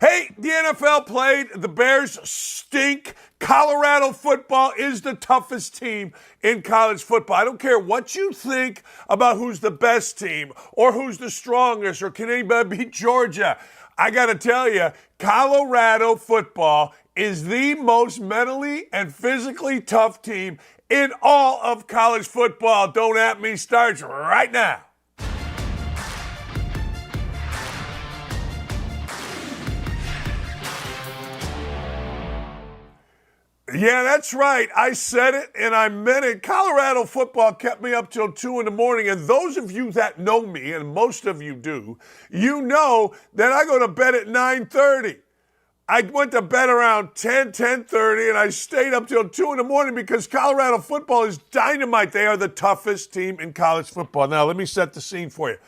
Hey, the NFL played. The Bears stink. Colorado football is the toughest team in college football. I don't care what you think about who's the best team or who's the strongest or can anybody beat Georgia. I got to tell you, Colorado football is the most mentally and physically tough team in all of college football. Don't At Me starts right now. Yeah, that's right. I said it and I meant it. Colorado football kept me up till 2 in the morning. And those of you that know me, and most of you do, you know that I go to bed at 9:30. I went to bed around 10:30, and I stayed up till 2 in the morning because Colorado football is dynamite. They are the toughest team in college football. Now, let me set the scene for you.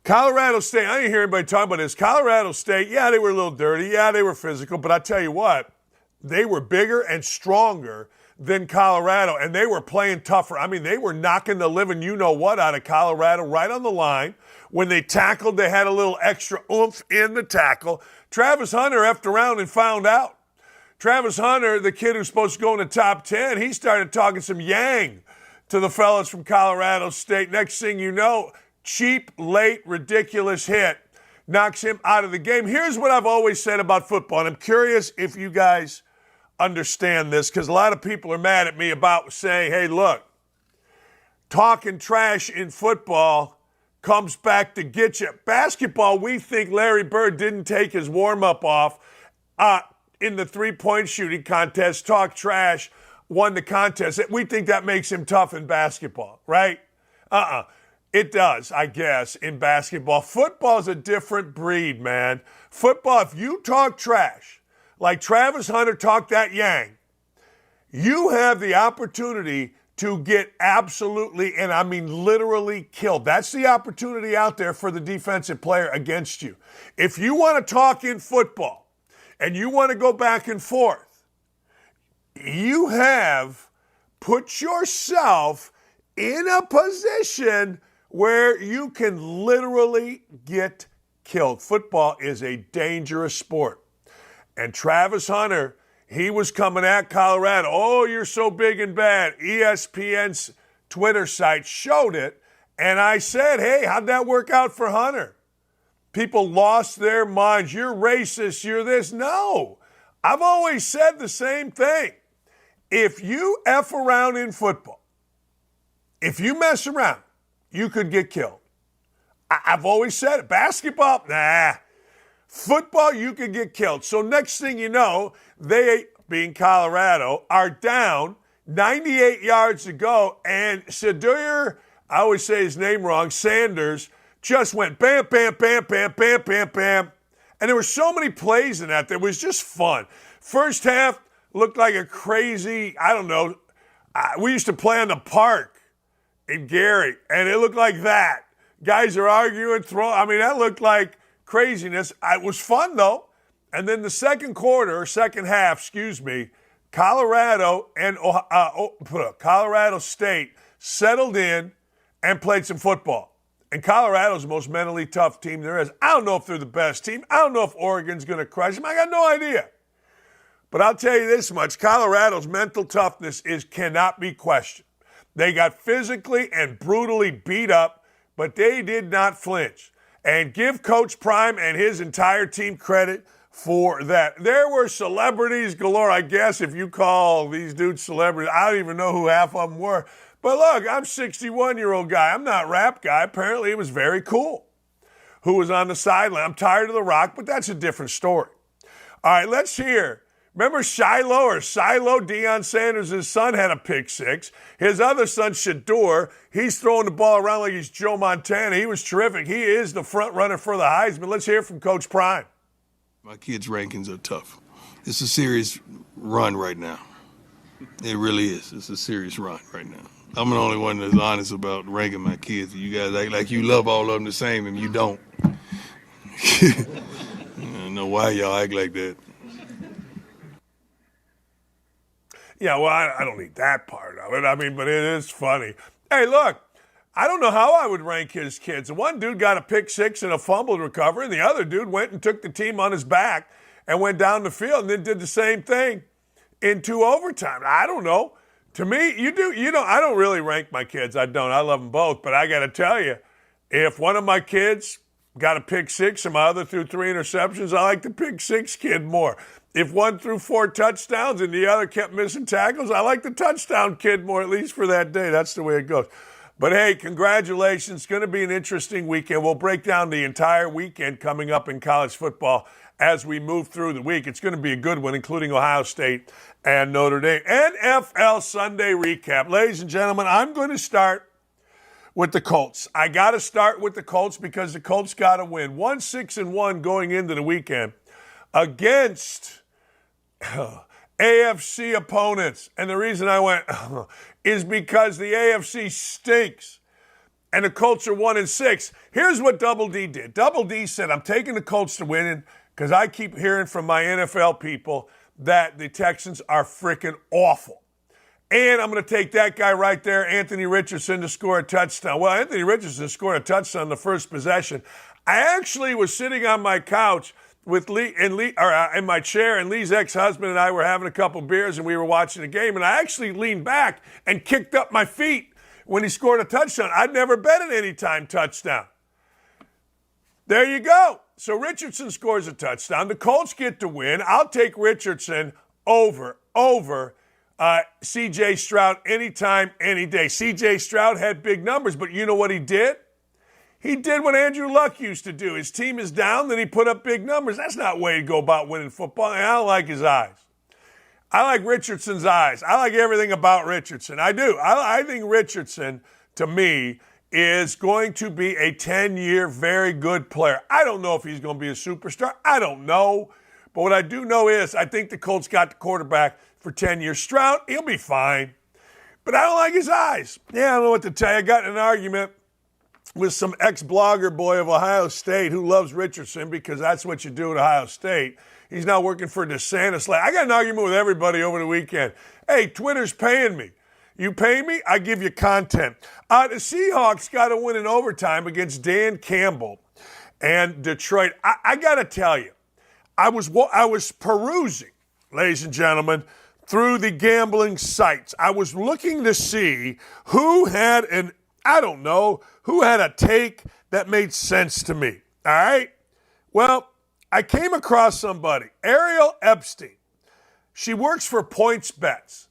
Colorado State, I didn't hear anybody talk about this. Colorado State, yeah, they were a little dirty. Yeah, they were physical. But I tell you what, they were bigger and stronger than Colorado, and they were playing tougher. I mean, they were knocking the living you-know-what out of Colorado right on the line. When they tackled, they had a little extra oomph in the tackle. Travis Hunter effed around and found out. Travis Hunter, the kid who's supposed to go in the top 10, he started talking some yang to the fellas from Colorado State. Next thing you know, cheap, late, ridiculous hit knocks him out of the game. Here's what I've always said about football, and I'm curious if you guys understand this, because a lot of people are mad at me about saying, hey, look, talking trash in football comes back to get you. Basketball, we think Larry Bird didn't take his warm-up off in the three-point shooting contest. Talk trash, won the contest. We think that makes him tough in basketball, right? It does, I guess, in basketball. Football's a different breed, man. Football, if you talk trash, like Travis Hunter talked that yang, you have the opportunity to get absolutely, and I mean literally killed. That's the opportunity out there for the defensive player against you. If you want to talk in football and you want to go back and forth, you have put yourself in a position where you can literally get killed. Football is a dangerous sport. And Travis Hunter, he was coming at Colorado. Oh, you're so big and bad. ESPN's Twitter site showed it. And I said, hey, how'd that work out for Hunter? People lost their minds. You're racist. You're this. No. I've always said the same thing. If you F around in football, if you mess around, you could get killed. I've always said it. Basketball, nah. Football, you could get killed. So next thing you know, they, being Colorado, are down 98 yards to go, and Sergio, I always say his name wrong, Sanders, just went bam, bam, bam, bam, bam, bam, bam. And there were so many plays in that was just fun. First half looked like a crazy, I don't know, we used to play on the park in Gary, and it looked like that. Guys are arguing, that looked like craziness. It was fun, though. And then the second half, Colorado and Colorado State settled in and played some football. And Colorado's the most mentally tough team there is. I don't know if they're the best team. I don't know if Oregon's going to crush them. I got no idea. But I'll tell you this much. Colorado's mental toughness cannot be questioned. They got physically and brutally beat up, but they did not flinch. And give Coach Prime and his entire team credit for that. There were celebrities galore, I guess, if you call these dudes celebrities. I don't even know who half of them were. But look, I'm a 61-year-old guy. I'm not a rap guy. Apparently, it was very cool who was on the sideline. I'm tired of The Rock, but that's a different story. All right, let's hear. Remember Silo, Deion Sanders' son had a pick six. His other son, Shador, he's throwing the ball around like he's Joe Montana. He was terrific. He is the front runner for the Heisman. Let's hear from Coach Prime. My kids' rankings are tough. It's a serious run right now. It really is. It's a serious run right now. I'm the only one that's honest about ranking my kids. You guys act like you love all of them the same, and you don't. I don't know why y'all act like that. Yeah, well, I don't need that part of it. But it is funny. Hey, look, I don't know how I would rank his kids. One dude got a pick six and a fumble recovery, and the other dude went and took the team on his back and went down the field and then did the same thing in 2 overtime. I don't know. To me, you do. I don't really rank my kids. I don't. I love them both. But I got to tell you, if one of my kids got a pick six and my other threw 3 interceptions, I like the pick six kid more. If one threw 4 touchdowns and the other kept missing tackles, I like the touchdown kid more, at least for that day. That's the way it goes. But hey, congratulations. It's going to be an interesting weekend. We'll break down the entire weekend coming up in college football as we move through the week. It's going to be a good one, including Ohio State and Notre Dame. NFL Sunday recap. Ladies and gentlemen, I'm going to start with the Colts. I got to start with the Colts because the Colts got to win. 1-6-1 going into the weekend against AFC opponents. And the reason I went is because the AFC stinks and the Colts are 1-6. Here's what Double D did. Double D said, I'm taking the Colts to win because I keep hearing from my NFL people that the Texans are freaking awful. And I'm going to take that guy right there, Anthony Richardson, to score a touchdown. Well, Anthony Richardson scored a touchdown on the first possession. I actually was sitting on my couch with Lee in my chair, and Lee's ex-husband and I were having a couple beers, and we were watching the game, and I actually leaned back and kicked up my feet when he scored a touchdown. I'd never bet an anytime touchdown. There you go. So Richardson scores a touchdown. The Colts get to win. I'll take Richardson over C.J. Stroud anytime, any day. C.J. Stroud had big numbers, but you know what he did? He did what Andrew Luck used to do. His team is down, then he put up big numbers. That's not the way to go about winning football, and I don't like his eyes. I like Richardson's eyes. I like everything about Richardson. I do. I think Richardson, to me, is going to be a 10-year very good player. I don't know if he's going to be a superstar. I don't know. But what I do know is I think the Colts got the quarterback for 10 years. Stroud, he'll be fine. But I don't like his eyes. Yeah, I don't know what to tell you. I got in an argument with some ex-blogger boy of Ohio State who loves Richardson because that's what you do at Ohio State. He's now working for DeSantis. I got an argument with everybody over the weekend. Hey, Twitter's paying me. You pay me, I give you content. The Seahawks got to win in overtime against Dan Campbell and Detroit. I got to tell you, I was perusing, ladies and gentlemen, through the gambling sites. I was looking to see who had a take that made sense to me. All right? Well, I came across somebody, Ariel Epstein. She works for Points Bets.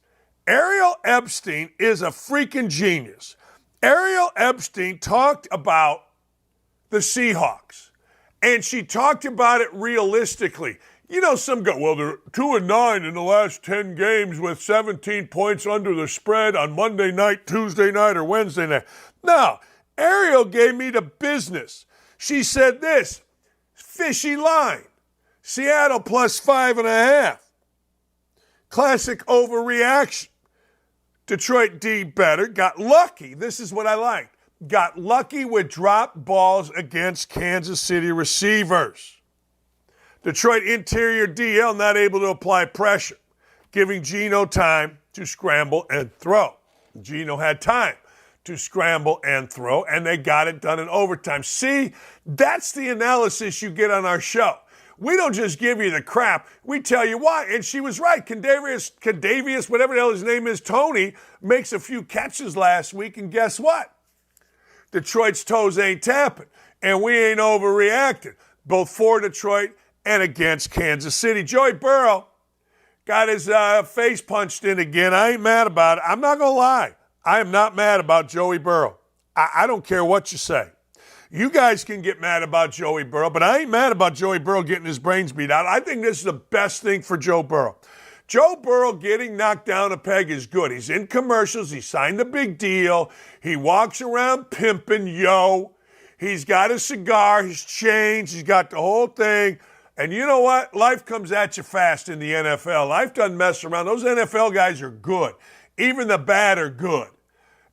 Ariel Epstein is a freaking genius. Ariel Epstein talked about the Seahawks, and she talked about it realistically. You know, some go, well, they're 2-9 in the last 10 games with 17 points under the spread on Monday night, Tuesday night, or Wednesday night. No, Ariel gave me the business. She said this, fishy line, Seattle plus 5.5. Classic overreaction. Detroit D better, got lucky. This is what I liked. Got lucky with drop balls against Kansas City receivers. Detroit interior DL not able to apply pressure, giving Geno time to scramble and throw. Geno had time to scramble and throw, and they got it done in overtime. See, that's the analysis you get on our show. We don't just give you the crap. We tell you why. And she was right. Kadavius, whatever the hell his name is, Tony, makes a few catches last week, and guess what? Detroit's toes ain't tapping, and we ain't overreacting, both for Detroit and against Kansas City. Joey Burrow got his face punched in again. I ain't mad about it. I'm not going to lie. I am not mad about Joey Burrow. I don't care what you say. You guys can get mad about Joey Burrow, but I ain't mad about Joey Burrow getting his brains beat out. I think this is the best thing for Joe Burrow. Joe Burrow getting knocked down a peg is good. He's in commercials. He signed the big deal. He walks around pimping, He's got a cigar. He's changed. He's got the whole thing. And you know what? Life comes at you fast in the NFL. Life doesn't mess around. Those NFL guys are good. Even the bad are good.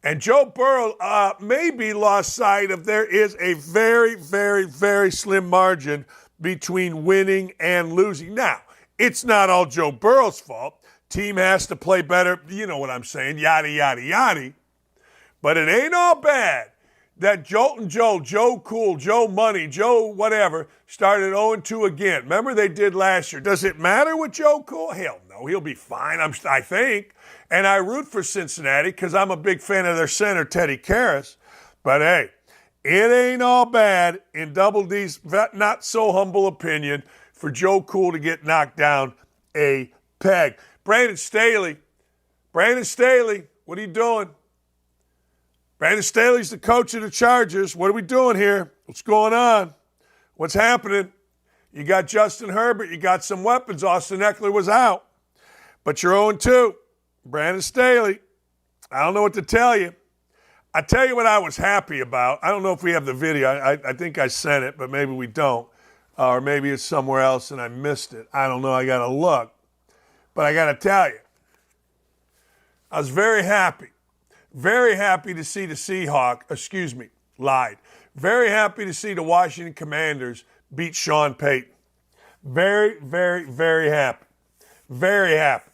And Joe Burrow maybe lost sight of there is a very, very, very slim margin between winning and losing. Now, it's not all Joe Burrow's fault. Team has to play better. You know what I'm saying. Yada, yada, yada. But it ain't all bad that Joltin' Joe Cool, Joe Money, Joe whatever, started 0-2 again. Remember they did last year. Does it matter with Joe Cool? Hell no. He'll be fine, I think. And I root for Cincinnati because I'm a big fan of their center, Teddy Karras. But hey, it ain't all bad, in Double D's not so humble opinion, for Joe Cool to get knocked down a peg. Brandon Staley, what are you doing? Brandon Staley's the coach of the Chargers. What are we doing here? What's going on? What's happening? You got Justin Herbert. You got some weapons. Austin Eckler was out. But you're 0-2. Brandon Staley, I don't know what to tell you. I tell you what I was happy about. I don't know if we have the video. I think I sent it, but maybe we don't. Or maybe it's somewhere else and I missed it. I don't know. I got to look. But I got to tell you, I was very happy. Very happy to see the Very happy to see the Washington Commanders beat Sean Payton. Very, very, very happy. Very happy.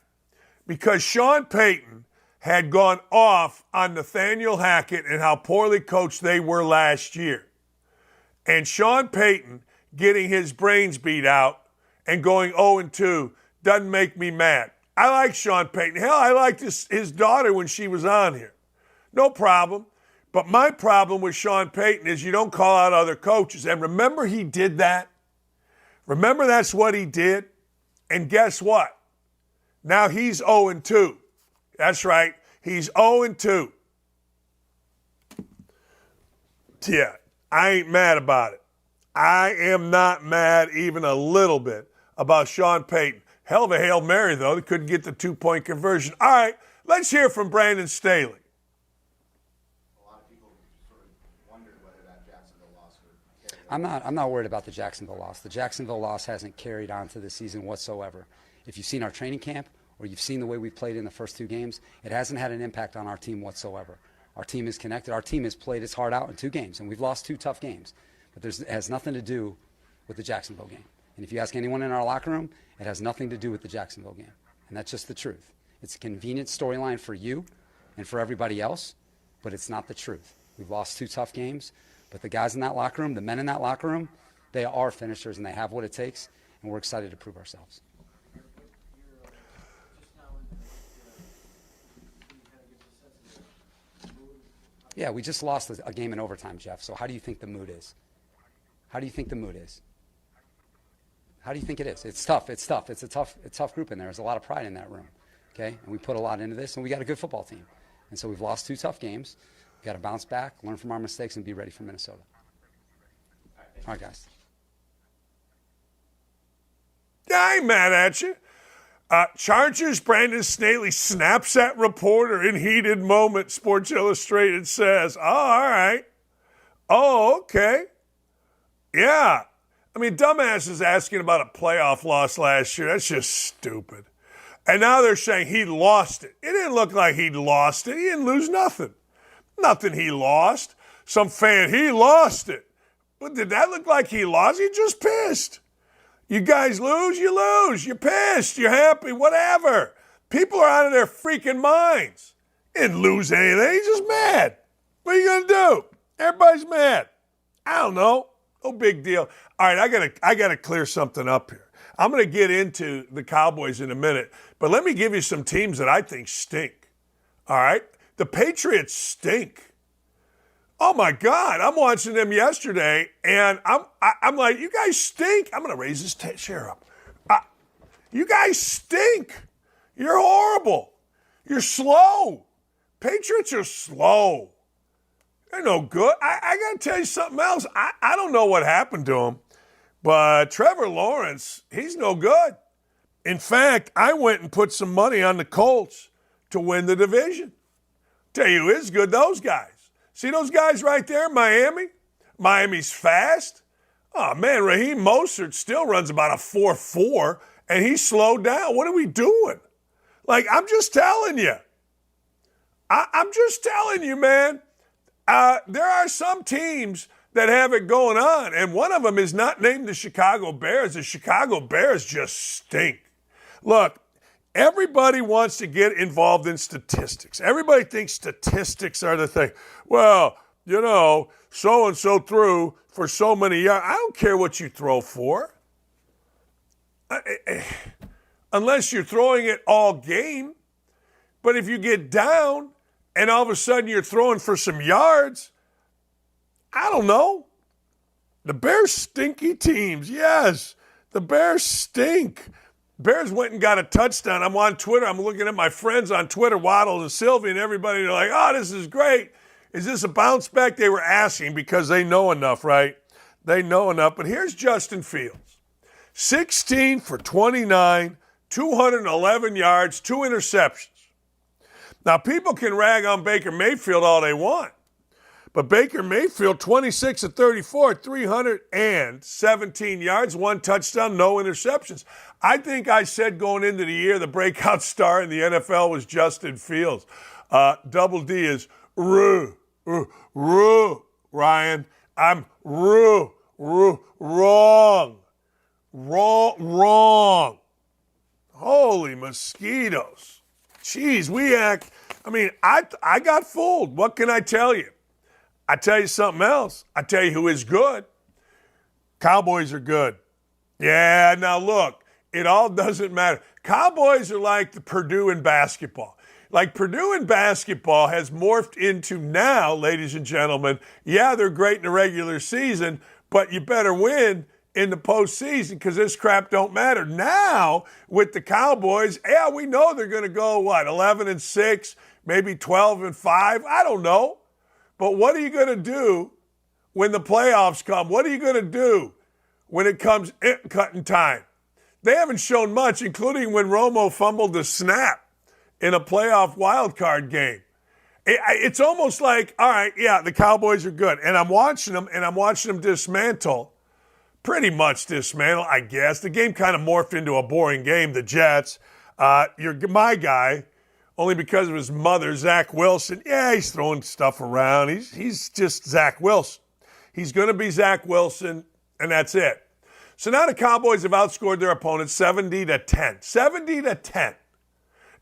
Because Sean Payton had gone off on Nathaniel Hackett and how poorly coached they were last year. And Sean Payton getting his brains beat out and going 0-2 doesn't make me mad. I like Sean Payton. Hell, I liked his daughter when she was on here. No problem. But my problem with Sean Payton is you don't call out other coaches. And remember he did that? Remember that's what he did? And guess what? Now he's 0-2. That's right. He's 0-2. Yeah, I ain't mad about it. I am not mad even a little bit about Sean Payton. Hell of a Hail Mary, though. They couldn't get the 2-point conversion. All right, let's hear from Brandon Staley. I'm not worried about the Jacksonville loss. The Jacksonville loss hasn't carried on to the season whatsoever. If you've seen our training camp or you've seen the way we played in the first 2 games, it hasn't had an impact on our team whatsoever. Our team is connected. Our team has played its heart out in 2 games, and we've lost 2 tough games. But it has nothing to do with the Jacksonville game. And if you ask anyone in our locker room, it has nothing to do with the Jacksonville game. And that's just the truth. It's a convenient storyline for you and for everybody else, but it's not the truth. We've lost 2 tough games. But the guys in that locker room, the men in that locker room, they are finishers and they have what it takes, and we're excited to prove ourselves. Yeah, we just lost a game in overtime, Jeff. So how do you think the mood is? How do you think the mood is? How do you think it is? It's tough. It's tough. It's a tough group in there. There's a lot of pride in that room. Okay? And we put a lot into this, and we got a good football team. And so we've lost 2 tough games. We've got to bounce back, learn from our mistakes, and be ready for Minnesota. All right, guys. Yeah, I ain't mad at you. Chargers Brandon Staley snaps at reporter in heated moment, Sports Illustrated says. Oh, all right. Oh, okay. Yeah. I mean, dumbass is asking about a playoff loss last year. That's just stupid. And now they're saying he lost it. It didn't look like he lost it. He didn't lose nothing. Nothing he lost. Some fan, he lost it. But did that look like he lost? He just pissed. You guys lose, you lose. You're pissed, you're happy, whatever. People are out of their freaking minds. He didn't lose anything, he's just mad. What are you going to do? Everybody's mad. I don't know. No big deal. All right, I gotta clear something up here. I'm going to get into the Cowboys in a minute, but let me give you some teams that I think stink. All right? The Patriots stink. Oh, my God. I'm watching them yesterday, and I'm like, you guys stink. I'm going to raise this chair up. You guys stink. You're horrible. You're slow. Patriots are slow. They're no good. I got to tell you something else. I don't know what happened to him, but Trevor Lawrence, he's no good. In fact, I went and put some money on the Colts to win the division. Tell you who is good, those guys. See those guys right there, Miami? Miami's fast. Oh, man, Raheem Mostert still runs about a 4.4, and he's slowed down. What are we doing? Like, I'm just telling you. I'm just telling you, man. There are some teams that have it going on, and one of them is not named the Chicago Bears. The Chicago Bears just stink. Look, everybody wants to get involved in statistics. Everybody thinks statistics are the thing. Well, so-and-so threw for so many yards. I don't care what you throw for. Unless you're throwing it all game. But if you get down and all of a sudden you're throwing for some yards, I don't know. The Bears stinky teams. Yes, the Bears stink. Bears went and got a touchdown. I'm on Twitter. I'm looking at my friends on Twitter, Waddle and Sylvie, and everybody. They're like, oh, this is great. Is this a bounce back? They were asking because they know enough, right? They know enough. But here's Justin Fields. 16 for 29, 211 yards, 2 interceptions. Now, people can rag on Baker Mayfield all they want. But Baker Mayfield, 26 of 34, 317 yards, 1 touchdown, no interceptions. I think I said going into the year the breakout star in the NFL was Justin Fields. Double D is Ryan. I'm wrong. Holy mosquitoes. Jeez, I got fooled. What can I tell you? I tell you something else. I tell you who is good. Cowboys are good. Yeah, now look, it all doesn't matter. Cowboys are like the Purdue in basketball. Like Purdue in basketball has morphed into now, ladies and gentlemen, yeah, they're great in the regular season, but you better win in the postseason because this crap don't matter. Now, with the Cowboys, yeah, we know they're going to go, 11-6, maybe 12-5. I don't know. But what are you going to do when the playoffs come? What are you going to do when it comes cutting time? They haven't shown much, including when Romo fumbled the snap in a playoff wild card game. It's almost like, all right, yeah, the Cowboys are good. And I'm watching them dismantle, pretty much dismantle, I guess. The game kind of morphed into a boring game, the Jets. My guy, only because of his mother, Zach Wilson. Yeah, he's throwing stuff around. He's just Zach Wilson. He's going to be Zach Wilson, and that's it. So now the Cowboys have outscored their opponents 70-10. 70-10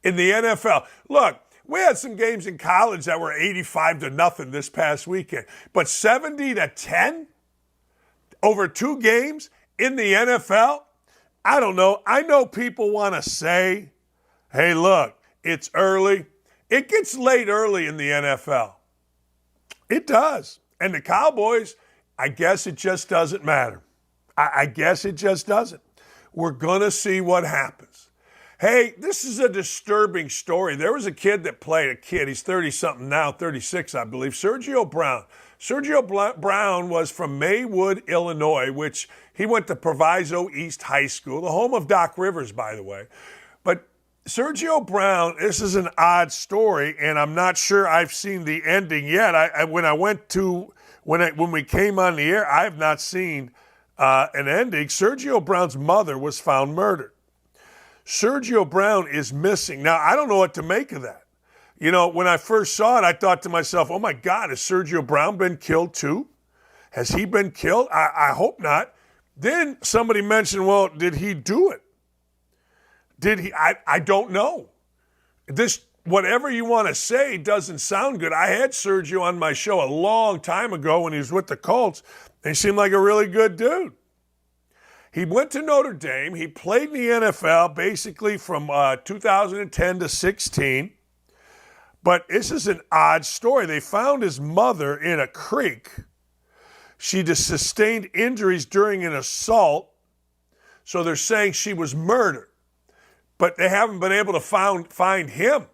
in the NFL. Look, we had some games in college that were 85-0 this past weekend. But 70-10 over 2 games in the NFL? I don't know. I know people want to say, hey, look, it's early. It gets late early in the NFL. It does. And the Cowboys, I guess it just doesn't matter. I guess it just doesn't. We're going to see what happens. Hey, this is a disturbing story. There was a kid that played, he's 30-something now, 36, I believe, Sergio Brown. Sergio Brown was from Maywood, Illinois, which he went to Proviso East High School, the home of Doc Rivers, by the way. But Sergio Brown, this is an odd story, and I'm not sure I've seen the ending yet. When we came on the air, I have not seen an ending. Sergio Brown's mother was found murdered. Sergio Brown is missing. Now, I don't know what to make of that. You know, when I first saw it, I thought to myself, oh my God, has Sergio Brown been killed too? Has he been killed? I hope not. Then somebody mentioned, well, did he do it? Did he? I don't know. This, whatever you want to say, doesn't sound good. I had Sergio on my show a long time ago when he was with the Colts, and he seemed like a really good dude. He went to Notre Dame. He played in the NFL basically from 2010 to 16. But this is an odd story. They found his mother in a creek. She just sustained injuries during an assault. So they're saying she was murdered. But they haven't been able to find him.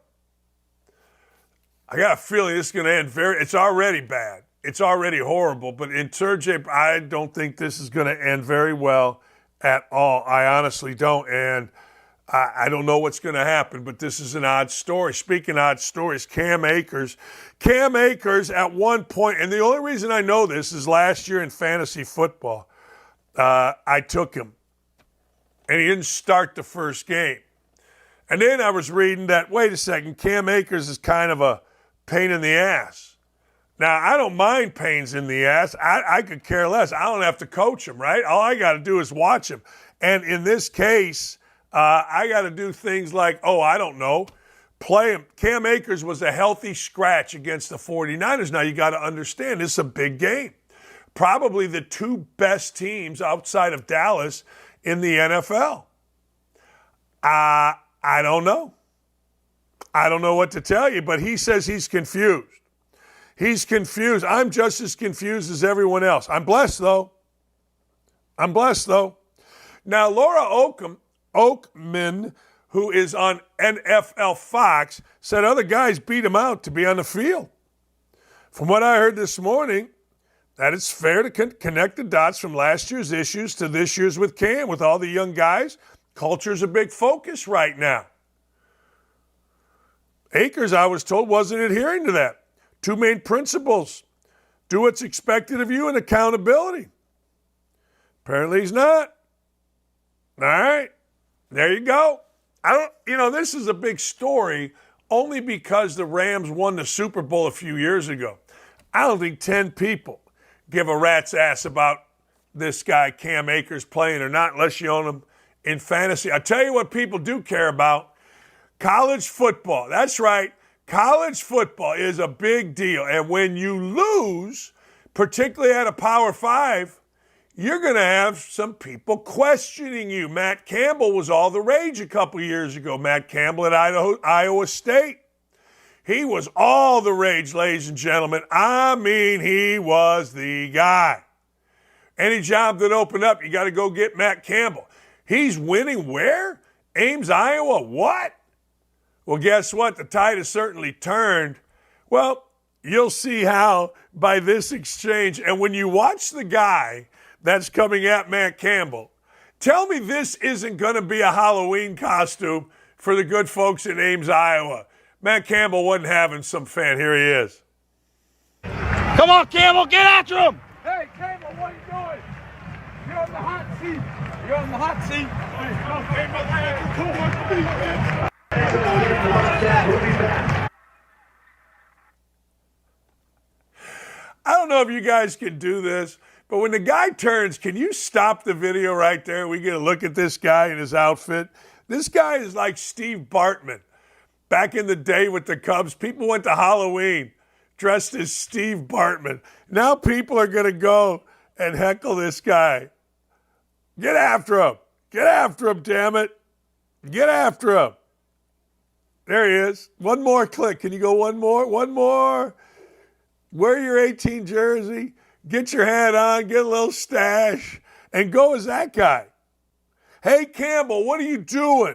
I got a feeling this is going to end it's already bad. It's already horrible. But in Sergio, I don't think this is going to end very well at all. I honestly don't. And I don't know what's going to happen, but this is an odd story. Speaking of odd stories, Cam Akers at one point, and the only reason I know this is last year in fantasy football, I took him, and he didn't start the first game. And then I was reading that, wait a second, Cam Akers is kind of a pain in the ass. Now, I don't mind pains in the ass. I could care less. I don't have to coach him, right? All I got to do is watch him. And in this case, I got to do things like, I don't know, play him. Cam Akers was a healthy scratch against the 49ers. Now you got to understand, this is a big game. Probably the two best teams outside of Dallas in the NFL. I don't know. I don't know what to tell you, but he says he's confused. He's confused. I'm just as confused as everyone else. I'm blessed, though. Now, Laura Oakman, who is on NFL Fox, said other guys beat him out to be on the field. From what I heard this morning, that it's fair to connect the dots from last year's issues to this year's with Cam. With all the young guys, culture's a big focus right now. Akers, I was told, wasn't adhering to that. Two main principles: do what's expected of you and accountability. Apparently he's not. All right, there you go. This is a big story only because the Rams won the Super Bowl a few years ago. I don't think 10 people give a rat's ass about this guy Cam Akers playing or not unless you own him in fantasy. I tell you what people do care about: college football. That's right. College football is a big deal. And when you lose, particularly at a Power 5, you're going to have some people questioning you. Matt Campbell was all the rage a couple years ago. Matt Campbell at Iowa State. He was all the rage, ladies and gentlemen. I mean, he was the guy. Any job that opened up, you got to go get Matt Campbell. He's winning where? Ames, Iowa. What? Well, guess what? The tide has certainly turned. Well, you'll see how by this exchange. And when you watch the guy that's coming at Matt Campbell, tell me this isn't going to be a Halloween costume for the good folks in Ames, Iowa. Matt Campbell wasn't having some fun. Here he is. Come on, Campbell, get after him! Hey, Campbell, what are you doing? You're on the hot seat. You're on the hot seat. I don't know if you guys can do this, but when the guy turns, can you stop the video right there? We get a look at this guy in his outfit. This guy is like Steve Bartman. Back in the day with the Cubs, people went to Halloween dressed as Steve Bartman. Now people are going to go and heckle this guy. Get after him. Get after him, damn it. Get after him. There he is. One more click. Can you go one more? One more. Wear your 18 jersey. Get your hat on. Get a little stash. And go as that guy. Hey, Campbell, what are you doing?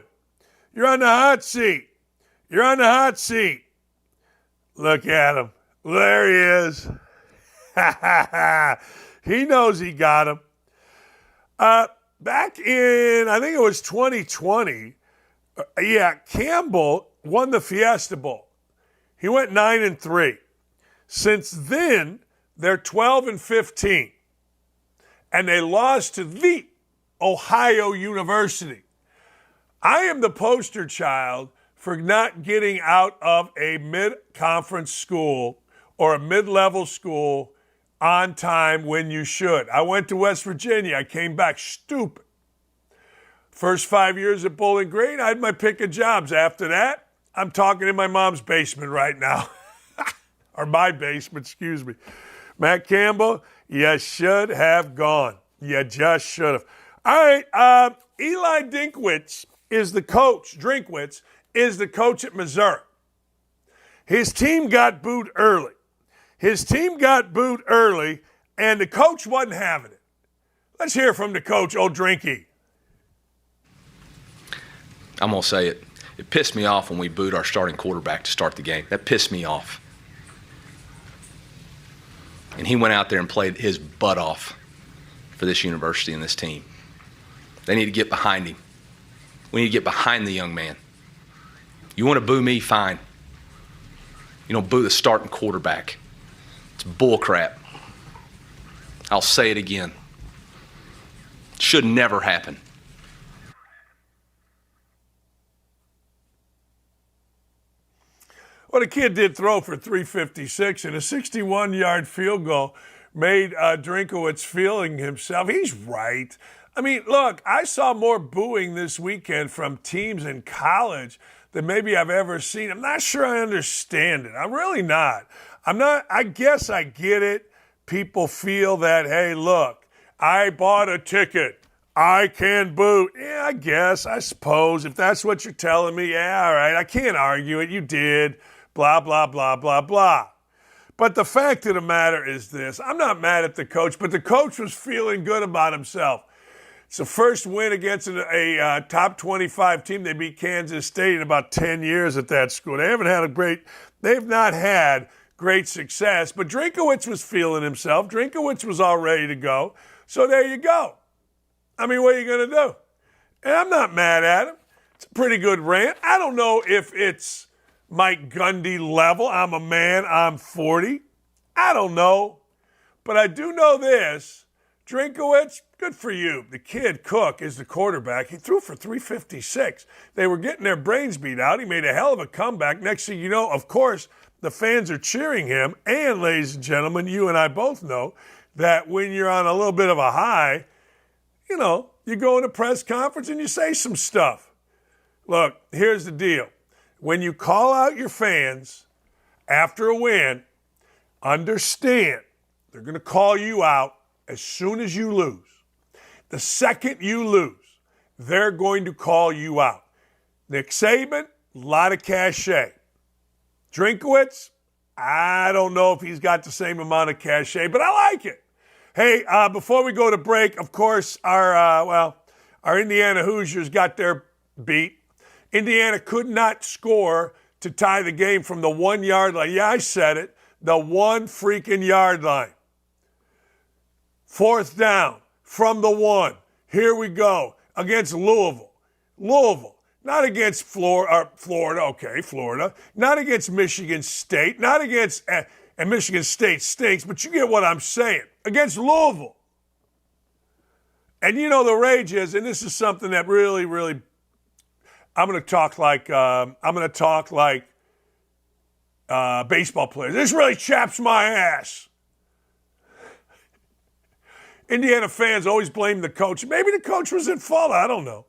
You're on the hot seat. You're on the hot seat. Look at him. There he is. He knows he got him. Back in, I think it was 2020, Campbell won the Fiesta Bowl. He went 9-3. Since then, they're 12-15. And they lost to the Ohio University. I am the poster child for not getting out of a mid-conference school or a mid-level school on time when you should. I went to West Virginia. I came back stupid. First 5 years at Bowling Green, I had my pick of jobs. After that, I'm talking in my mom's basement right now. Or my basement, excuse me. Matt Campbell, you should have gone. You just should have. All right, Eli Drinkwitz is the coach. Drinkwitz is the coach at Missouri. His team got booed early. And the coach wasn't having it. Let's hear from the coach, old Drinky. I'm going to say it. It pissed me off when we booed our starting quarterback to start the game. That pissed me off. And he went out there and played his butt off for this university and this team. They need to get behind him. We need to get behind the young man. You want to boo me, fine. You don't boo the starting quarterback. It's bull crap. I'll say it again. It should never happen. Well, the kid did throw for 356 and a 61-yard field goal made Drinkowitz feeling himself. He's right. I mean, look, I saw more booing this weekend from teams in college than maybe I've ever seen. I'm not sure I understand it. I'm really not. I guess I get it. People feel that, hey, look, I bought a ticket. I can boo. Yeah, I guess, I suppose. If that's what you're telling me, yeah, all right. I can't argue it. You did. Blah, blah, blah, blah, blah. But the fact of the matter is this. I'm not mad at the coach, but the coach was feeling good about himself. It's the first win against a top 25 team. They beat Kansas State in about 10 years at that school. They've not had great success, but Drinkowitz was feeling himself. Drinkowitz was all ready to go. So there you go. I mean, what are you going to do? And I'm not mad at him. It's a pretty good rant. I don't know if it's Mike Gundy level. I'm a man. I'm 40. I don't know. But I do know this. Drinkowitz, good for you. The kid, Cook, is the quarterback. He threw for 356. They were getting their brains beat out. He made a hell of a comeback. Next thing you know, of course, the fans are cheering him. And, ladies and gentlemen, you and I both know that when you're on a little bit of a high, you know, you go in a press conference and you say some stuff. Look, here's the deal. When you call out your fans after a win, understand they're going to call you out as soon as you lose. The second you lose, they're going to call you out. Nick Saban, a lot of cachet. Drinkowitz, I don't know if he's got the same amount of cachet, but I like it. Hey, before we go to break, of course, our Indiana Hoosiers got their beat. Indiana could not score to tie the game from the 1 yard line. Yeah, I said it. The 1 freaking yard line. 4th down from the 1. Here we go against Louisville. Not against Florida. Okay, Florida. Not against Michigan State. Not against, and Michigan State stinks, but you get what I'm saying. Against Louisville. And you know the rage is, and this is something that really, really, I'm going to talk like baseball players. This really chaps my ass. Indiana fans always blame the coach. Maybe the coach was at fault. I don't know.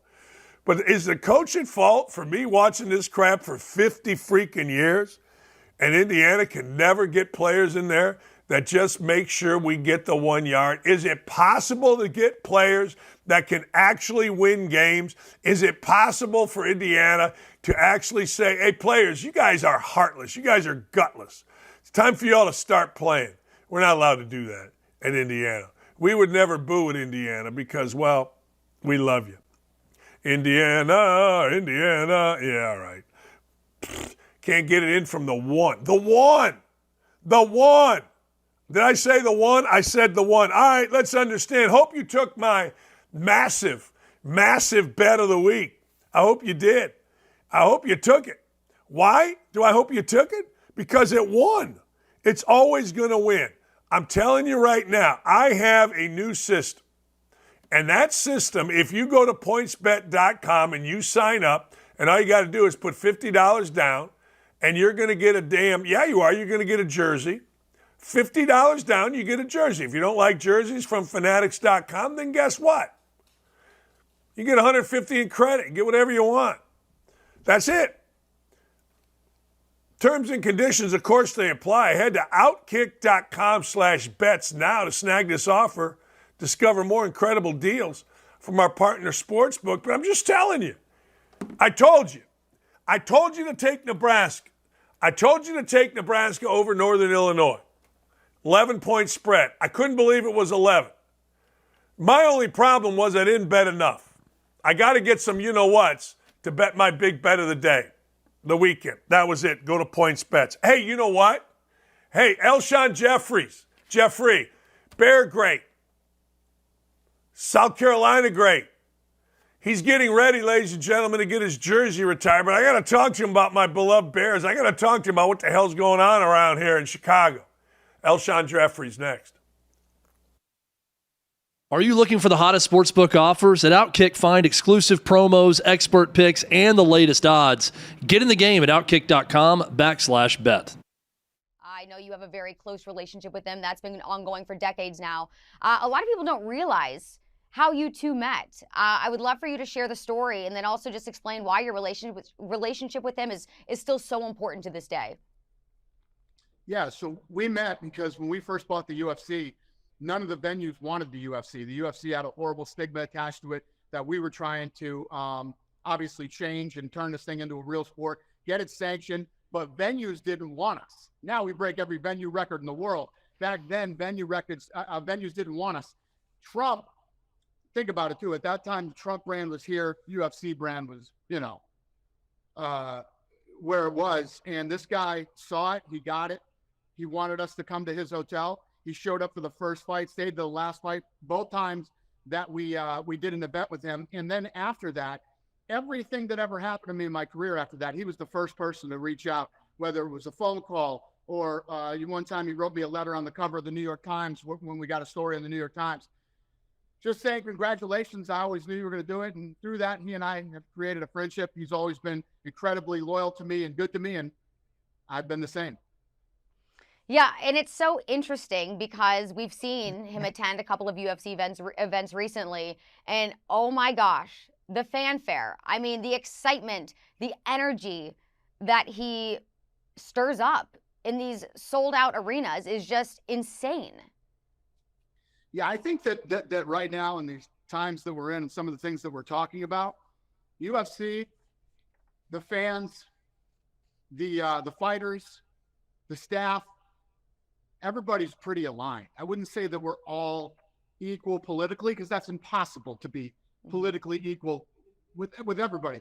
But is the coach at fault for me watching this crap for 50 freaking years? And Indiana can never get players in there that just make sure we get the 1 yard? Is it possible to get players that can actually win games? Is it possible for Indiana to actually say, hey, players, you guys are heartless. You guys are gutless. It's time for you all to start playing. We're not allowed to do that in Indiana. We would never boo at Indiana because, well, we love you. Indiana. Yeah, all right. Can't get it in from the 1. The 1. Did I say the 1? I said the 1. All right, let's understand. Hope you took my massive bet of the week. I hope you did. I hope you took it. Why do I hope you took it? Because it won. It's always going to win. I'm telling you right now, I have a new system. And that system, if you go to pointsbet.com and you sign up, and all you got to do is put $50 down, and you're going to get you're going to get a jersey. $50 down, you get a jersey. If you don't like jerseys from fanatics.com, then guess what? You get $150 in credit. Get whatever you want. That's it. Terms and conditions, of course, they apply. Head to outkick.com/bets now to snag this offer. Discover more incredible deals from our partner Sportsbook. But I'm just telling you, I told you to take Nebraska. I told you to take Nebraska over Northern Illinois. 11-point spread. I couldn't believe it was 11. My only problem was I didn't bet enough. I got to get some you-know-whats to bet my big bet of the day, the weekend. That was it. Go to PointsBets. Hey, you know what? Hey, Elshon Jeffrey, Bear great. South Carolina great. He's getting ready, ladies and gentlemen, to get his jersey retired. But I got to talk to him about my beloved Bears. I got to talk to him about what the hell's going on around here in Chicago. Elshon Jeffrey's next. Are you looking for the hottest sportsbook offers? At OutKick, find exclusive promos, expert picks, and the latest odds. Get in the game at OutKick.com/bet. I know you have a very close relationship with them. That's been ongoing for decades now. A lot of people don't realize how you two met. I would love for you to share the story and then also just explain why your relationship with him is still so important to this day. Yeah, so we met because when we first bought the UFC, none of the venues wanted the UFC. The UFC had a horrible stigma attached to it that we were trying to obviously change and turn this thing into a real sport, get it sanctioned, but venues didn't want us. Now we break every venue record in the world. Back then, venues didn't want us. Trump, think about it too. At that time, the Trump brand was here. UFC brand was, where it was. And this guy saw it. He got it. He wanted us to come to his hotel. He showed up for the first fight, stayed to the last fight, both times that we did an event with him. And then after that, everything that ever happened to me in my career after that, he was the first person to reach out, whether it was a phone call or one time he wrote me a letter on the cover of the New York Times when we got a story in the New York Times. Just saying congratulations. I always knew you were going to do it. And through that, he and I have created a friendship. He's always been incredibly loyal to me and good to me. And I've been the same. Yeah, and it's so interesting because we've seen him attend a couple of UFC events recently, and oh my gosh, the fanfare. I mean, the excitement, the energy that he stirs up in these sold-out arenas is just insane. Yeah, I think that right now in these times that we're in and some of the things that we're talking about, UFC, the fans, the fighters, the staff, everybody's pretty aligned. I wouldn't say that we're all equal politically because that's impossible to be politically equal with everybody.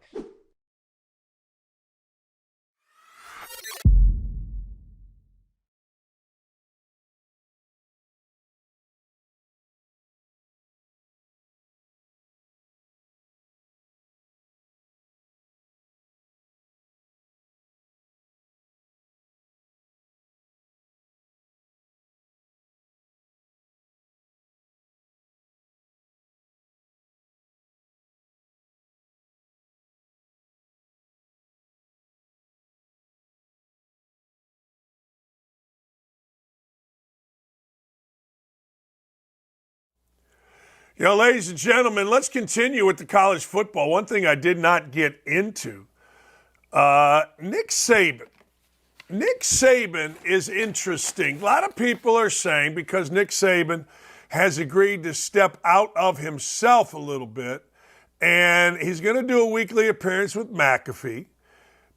Ladies and gentlemen, let's continue with the college football. One thing I did not get into, Nick Saban. Nick Saban is interesting. A lot of people are saying because Nick Saban has agreed to step out of himself a little bit, and he's going to do a weekly appearance with McAfee.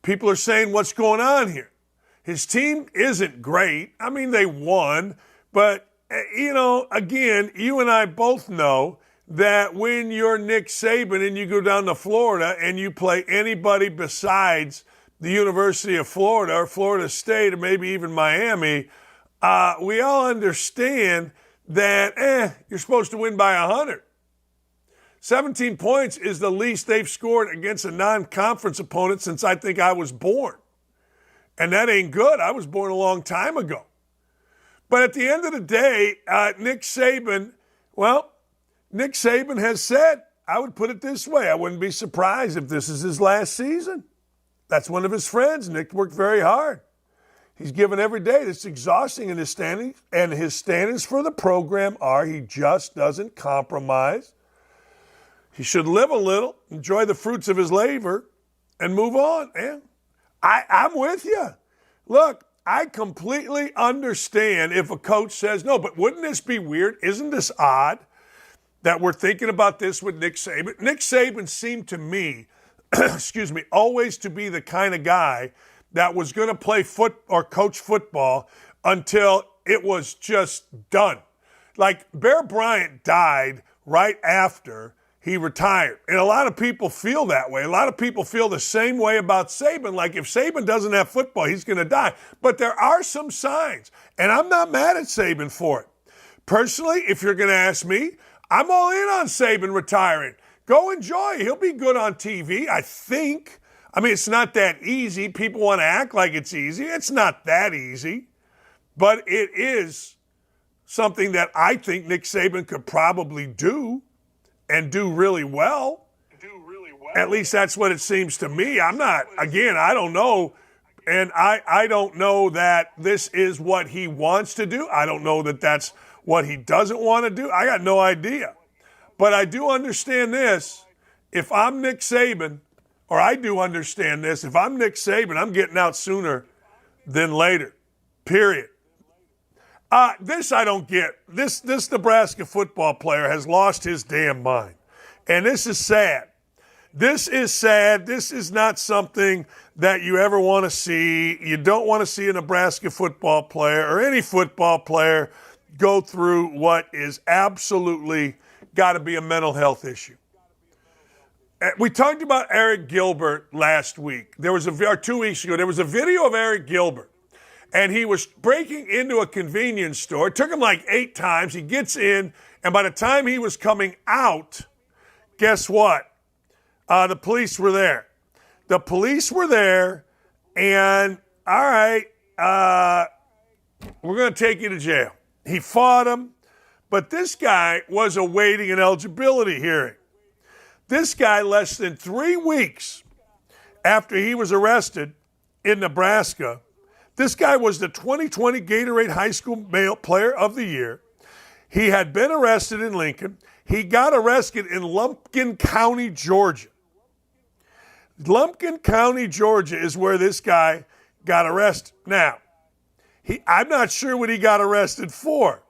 People are saying, what's going on here? His team isn't great. I mean, they won, but again, you and I both know that when you're Nick Saban and you go down to Florida and you play anybody besides the University of Florida or Florida State or maybe even Miami, we all understand that you're supposed to win by 100. 17 points is the least they've scored against a non-conference opponent since I think I was born. And that ain't good. I was born a long time ago. But at the end of the day, Nick Saban has said, I would put it this way, I wouldn't be surprised if this is his last season. That's one of his friends. Nick worked very hard. He's given every day. It's exhausting in his standings, and his standards for the program are he just doesn't compromise. He should live a little, enjoy the fruits of his labor, and move on. Man, I'm with you. Look, I completely understand if a coach says, no, but wouldn't this be weird? Isn't this odd that we're thinking about this with Nick Saban? Nick Saban seemed to me, always to be the kind of guy that was going to play or coach football until it was just done. Like Bear Bryant died right after he retired. And a lot of people feel that way. A lot of people feel the same way about Saban. Like if Saban doesn't have football, he's going to die. But there are some signs, and I'm not mad at Saban for it. Personally, if you're going to ask me, I'm all in on Saban retiring. Go enjoy. He'll be good on TV, I think. I mean, it's not that easy. People want to act like it's easy. It's not that easy. But it is something that I think Nick Saban could probably do. And do really well. At least that's what it seems to me. I don't know. And I don't know that this is what he wants to do. I don't know that that's what he doesn't want to do. I got no idea. But I do understand this. If I'm Nick Saban, or I do understand this, if I'm Nick Saban, I'm getting out sooner than later. Period. This I don't get. This Nebraska football player has lost his damn mind. And this is sad. This is sad. This is not something that you ever want to see. You don't want to see a Nebraska football player or any football player go through what is absolutely got to be a mental health issue. We talked about Eric Gilbert last week. Or 2 weeks ago, there was a video of Eric Gilbert, and he was breaking into a convenience store. It took him like 8 times. He gets in, and by the time he was coming out, guess what? The police were there. The police were there, and all right, we're going to take you to jail. He fought him, but this guy was awaiting an eligibility hearing. This guy, less than 3 weeks after he was arrested in Nebraska, this guy was the 2020 Gatorade High School Male Player of the Year. He had been arrested in Lincoln. He got arrested in Lumpkin County, Georgia. Lumpkin County, Georgia is where this guy got arrested. Now, I'm not sure what he got arrested for,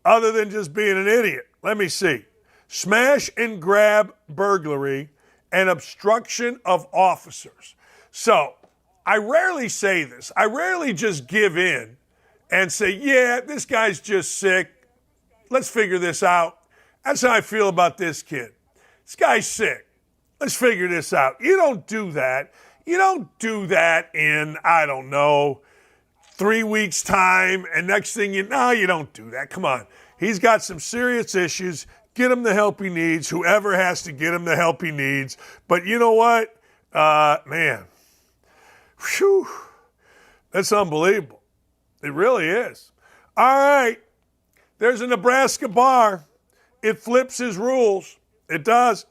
other than just being an idiot. Let me see. Smash and grab burglary and obstruction of officers. So, I rarely say this. I rarely just give in and say, yeah, this guy's just sick. Let's figure this out. That's how I feel about this kid. This guy's sick. Let's figure this out. You don't do that. You don't do that in, I don't know, 3 weeks' time, and next thing you don't do that. Come on. He's got some serious issues. Get him the help he needs, whoever has to get him the help he needs. But you know what? Man, whew, that's unbelievable. It really is. All right, there's a Nebraska bar. It flips his rules. It does.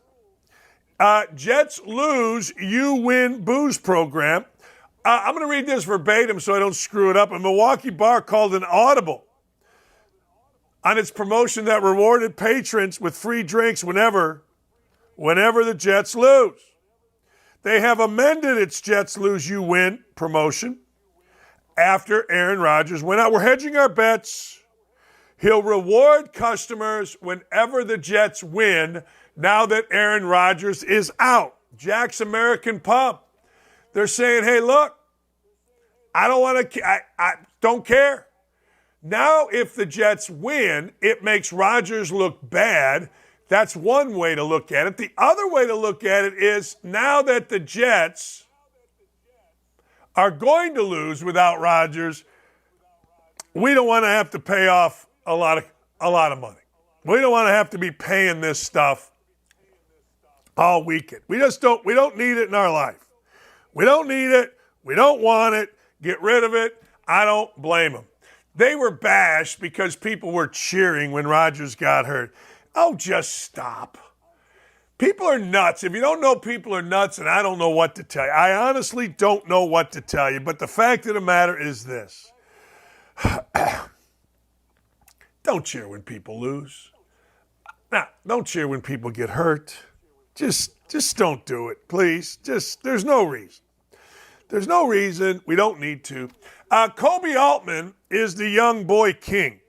Jets lose, you win booze program. I'm going to read this verbatim so I don't screw it up. A Milwaukee bar called an audible on its promotion that rewarded patrons with free drinks whenever the Jets lose. They have amended its Jets lose, you win promotion after Aaron Rodgers went out. We're hedging our bets. He'll reward customers whenever the Jets win now that Aaron Rodgers is out. Jack's American Pub. They're saying, hey, look, I don't care. Now, if the Jets win, it makes Rodgers look bad. That's one way to look at it. The other way to look at it is now that the Jets are going to lose without Rodgers, we don't want to have to pay off a lot of money. We don't want to have to be paying this stuff all weekend. We don't need it in our life. We don't need it. We don't want it. Get rid of it. I don't blame them. They were bashed because people were cheering when Rodgers got hurt. Oh, just stop. People are nuts. If you don't know people are nuts, and I don't know what to tell you. I honestly don't know what to tell you, but the fact of the matter is this. Don't cheer when people lose. Don't cheer when people get hurt. Just don't do it, please. There's no reason. There's no reason. We don't need to. Kobe Altman is the young boy king.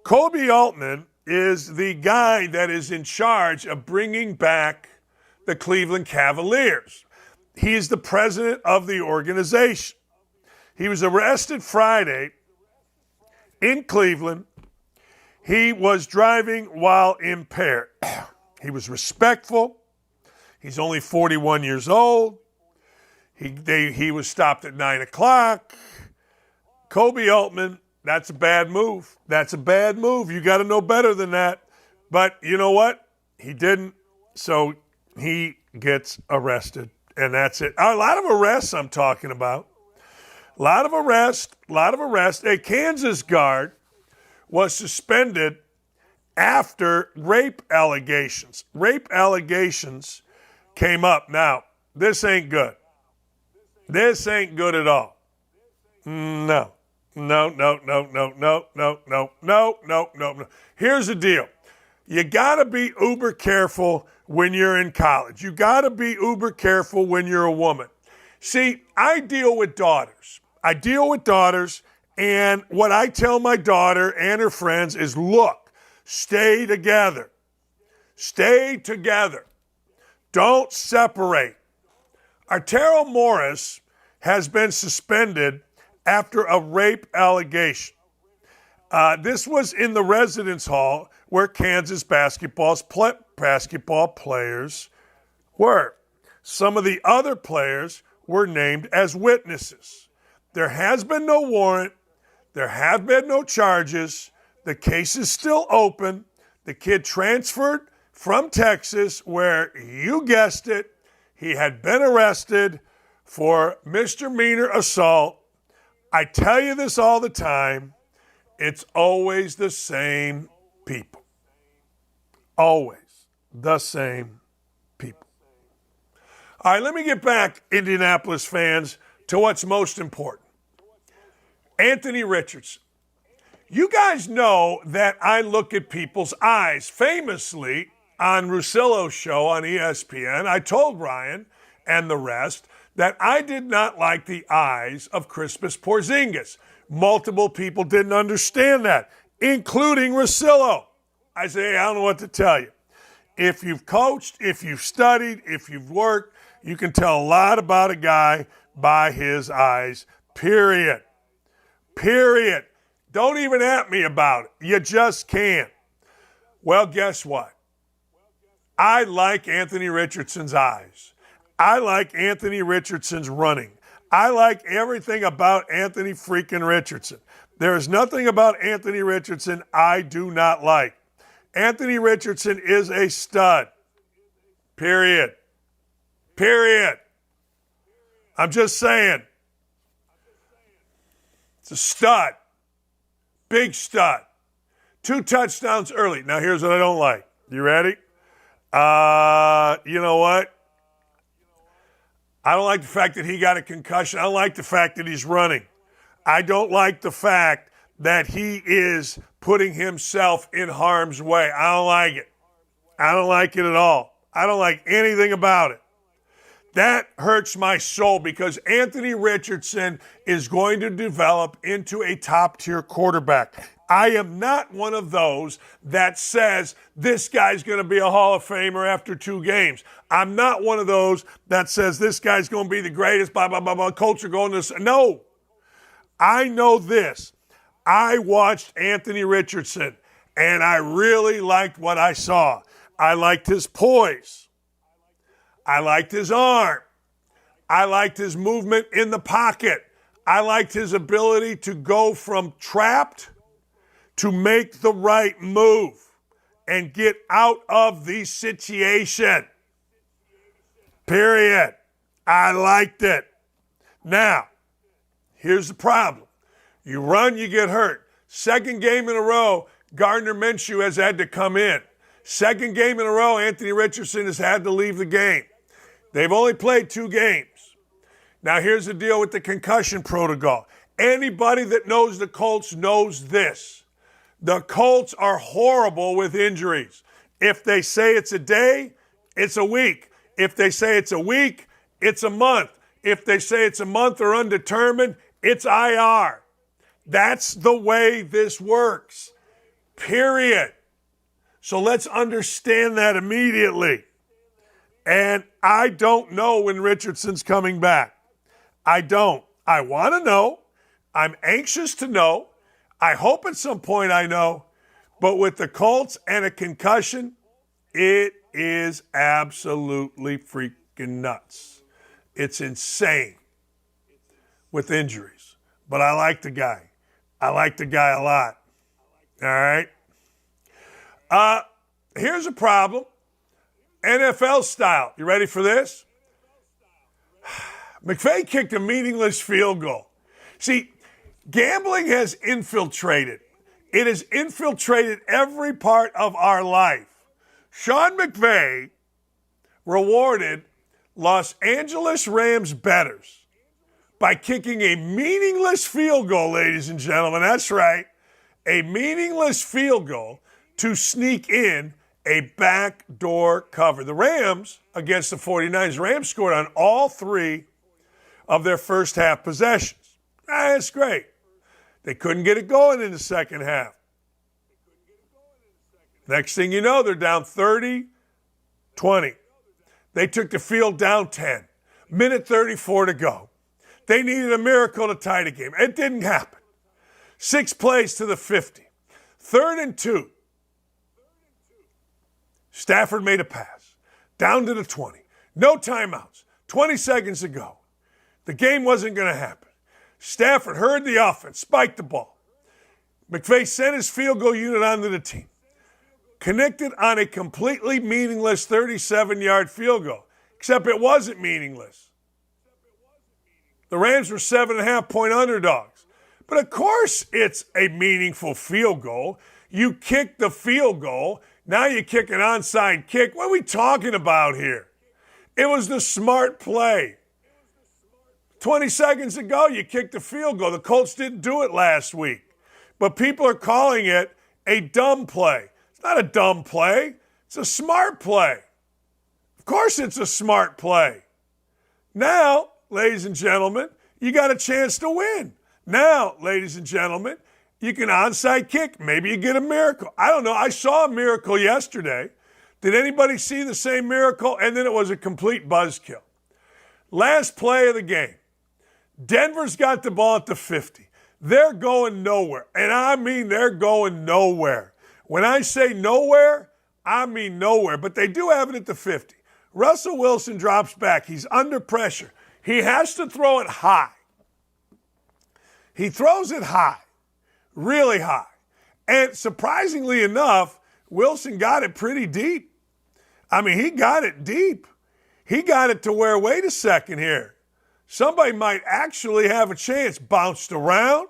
Kobe Altman is the guy that is in charge of bringing back the Cleveland Cavaliers. He's the president of the organization. He was arrested Friday in Cleveland. He was driving while impaired. He was respectful. He's only 41 years old. He was stopped at 9 o'clock. Kobe Altman, that's a bad move. That's a bad move. You got to know better than that. But you know what? He didn't, so he gets arrested, and that's it. A lot of arrests I'm talking about. A lot of arrests. A Kansas guard was suspended after rape allegations. Rape allegations came up. Now, this ain't good. This ain't good at all. No. Here's the deal. You got to be uber careful when you're in college. You got to be uber careful when you're a woman. See, I deal with daughters. And what I tell my daughter and her friends is, look, stay together. Stay together. Don't separate. Artero Morris has been suspended after a rape allegation. This was in the residence hall where Kansas basketball players were. Some of the other players were named as witnesses. There has been no warrant. There have been no charges. The case is still open. The kid transferred from Texas, where, you guessed it, he had been arrested for misdemeanor assault. I tell you this all the time. It's always the same people. Always the same people. All right, let me get back, Indianapolis fans, to what's most important. Anthony Richardson. You guys know that I look at people's eyes. Famously, on Russillo's show on ESPN, I told Ryan and the rest that I did not like the eyes of Kristaps Porzingis. Multiple people didn't understand that, including Russillo. I say, I don't know what to tell you. If you've coached, if you've studied, if you've worked, you can tell a lot about a guy by his eyes, period. Period. Don't even at me about it. You just can't. Well, guess what? I like Anthony Richardson's eyes. I like Anthony Richardson's running. I like everything about Anthony freaking Richardson. There is nothing about Anthony Richardson I do not like. Anthony Richardson is a stud. Period. Period. I'm just saying. It's a stud. Big stud. 2 touchdowns early. Now, here's what I don't like. You ready? You know what? I don't like the fact that he got a concussion. I don't like the fact that he's running. I don't like the fact that he is putting himself in harm's way. I don't like it. I don't like it at all. I don't like anything about it. That hurts my soul because Anthony Richardson is going to develop into a top-tier quarterback. I am not one of those that says this guy's going to be a Hall of Famer after 2 games. I'm not one of those that says this guy's going to be the greatest, blah, blah, blah, blah, Colts are going to... No. I know this. I watched Anthony Richardson, and I really liked what I saw. I liked his poise. I liked his arm. I liked his movement in the pocket. I liked his ability to go from trapped to make the right move and get out of the situation. Period. I liked it. Now, here's the problem. You run, you get hurt. Second game in a row, Gardner Minshew has had to come in. Second game in a row, Anthony Richardson has had to leave the game. They've only played 2 games. Now, here's the deal with the concussion protocol. Anybody that knows the Colts knows this. The Colts are horrible with injuries. If they say it's a day, it's a week. If they say it's a week, it's a month. If they say it's a month or undetermined, it's IR. That's the way this works. Period. So let's understand that immediately. And I don't know when Richardson's coming back. I don't. I want to know. I'm anxious to know. I hope at some point I know. But with the Colts and a concussion, it is absolutely freaking nuts. It's insane with injuries. But I like the guy. I like the guy a lot. All right? Here's a problem. NFL style. You ready for this? McVay kicked a meaningless field goal. See, gambling has infiltrated. It has infiltrated every part of our life. Sean McVay rewarded Los Angeles Rams bettors by kicking a meaningless field goal, ladies and gentlemen. That's right, a meaningless field goal to sneak in a backdoor cover. The Rams against the 49ers, the Rams scored on all 3 of their first half possessions. That's great. They couldn't get it going in the second half. Next thing you know, they're down 30-20. They took the field down 10. Minute 34 to go. They needed a miracle to tie the game. It didn't happen. 6 plays to the 50. 3rd and 2. Stafford made a pass. Down to the 20. No timeouts. 20 seconds to go. The game wasn't going to happen. Stafford heard the offense, spiked the ball. McVay sent his field goal unit onto the team. Connected on a completely meaningless 37-yard field goal, except it wasn't meaningless. The Rams were 7.5-point underdogs. But of course it's a meaningful field goal. You kick the field goal. Now you kick an onside kick. What are we talking about here? It was the smart play. 20 seconds ago, you kicked the field goal. The Colts didn't do it last week. But people are calling it a dumb play. It's not a dumb play. It's a smart play. Of course it's a smart play. Now, ladies and gentlemen, you got a chance to win. Now, ladies and gentlemen, you can onside kick. Maybe you get a miracle. I don't know. I saw a miracle yesterday. Did anybody see the same miracle? And then it was a complete buzzkill. Last play of the game. Denver's got the ball at the 50. They're going nowhere. And I mean they're going nowhere. When I say nowhere, I mean nowhere. But they do have it at the 50. Russell Wilson drops back. He's under pressure. He has to throw it high. He throws it high, really high. And surprisingly enough, Wilson got it pretty deep. I mean, he got it deep. He got it to where, wait a second here, somebody might actually have a chance. Bounced around.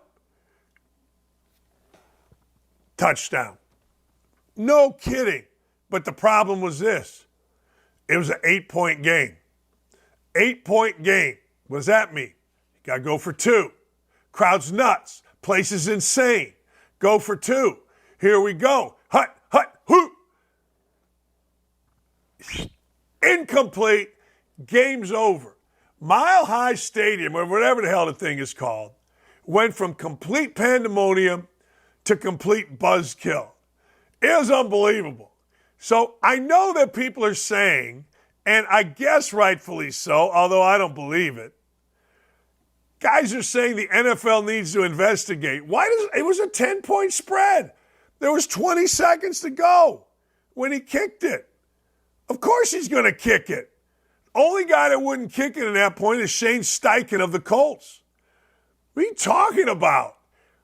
Touchdown. No kidding. But the problem was this. It was an 8-point game. 8-point game. What does that mean? You got to go for 2. Crowd's nuts. Place is insane. Go for 2. Here we go. Hut, hut, hoot. Incomplete. Game's over. Mile High Stadium, or whatever the hell the thing is called, went from complete pandemonium to complete buzzkill. It was unbelievable. So I know that people are saying, and I guess rightfully so, although I don't believe it, guys are saying the NFL needs to investigate. It was a 10-point spread. There was 20 seconds to go when he kicked it. Of course he's going to kick it. Only guy that wouldn't kick it at that point is Shane Steichen of the Colts. What are you talking about?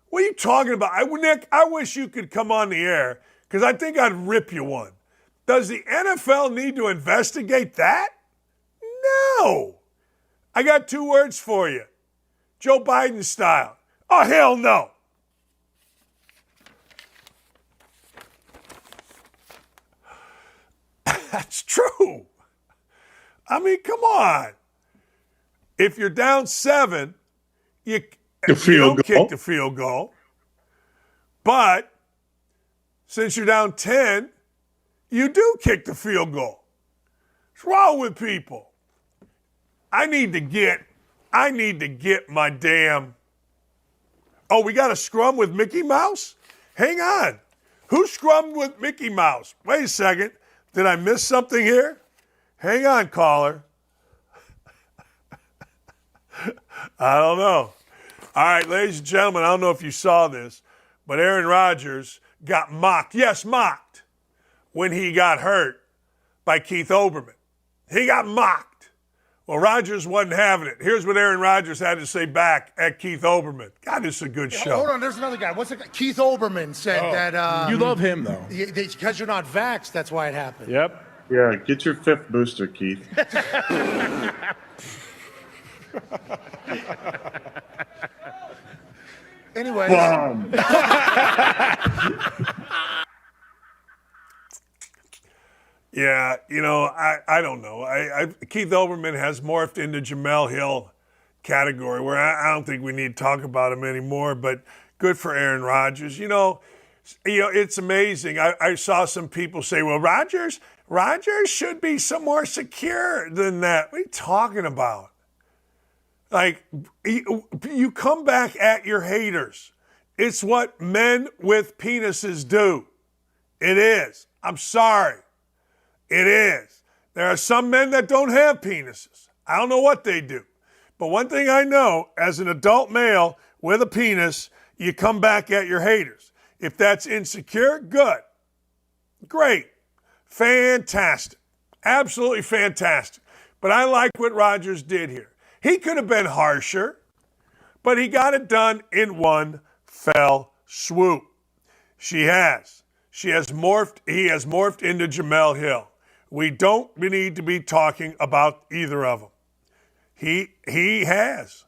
What are you talking about? Nick, I wish you could come on the air because I think I'd rip you one. Does the NFL need to investigate that? No. I got 2 words for you. Joe Biden style. Oh, hell no. That's true. I mean, come on. If you're down 7, you don't kick the field goal. But since you're down 10, you do kick the field goal. What's wrong with people? I need to get my damn. Oh, we got a scrum with Mickey Mouse? Hang on. Who scrummed with Mickey Mouse? Wait a second. Did I miss something here? Hang on, caller. I don't know. All right, ladies and gentlemen, I don't know if you saw this, but Aaron Rodgers got mocked. Yes, mocked when he got hurt by Keith Olbermann. He got mocked. Well, Rodgers wasn't having it. Here's what Aaron Rodgers had to say back at Keith Olbermann. God, this is a good show. Hold on, there's another guy. What's the guy? Keith Olbermann said that. You love him, though. Because you're not vaxxed, that's why it happened. Yep. Yeah, get your 5th booster, Keith. Anyway. Yeah, I don't know. Keith Olbermann has morphed into Jamel Hill category where I don't think we need to talk about him anymore, but good for Aaron Rodgers. it's amazing. I saw some people say, well, Rodgers should be some more secure than that. What are you talking about? Like, you come back at your haters. It's what men with penises do. It is. I'm sorry. It is. There are some men that don't have penises. I don't know what they do. But one thing I know, as an adult male with a penis, you come back at your haters. If that's insecure, good. Great. Fantastic. Absolutely fantastic. But I like what Rodgers did here. He could have been harsher, but he got it done in one fell swoop. He has morphed into Jamel Hill. We don't need to be talking about either of them. He has.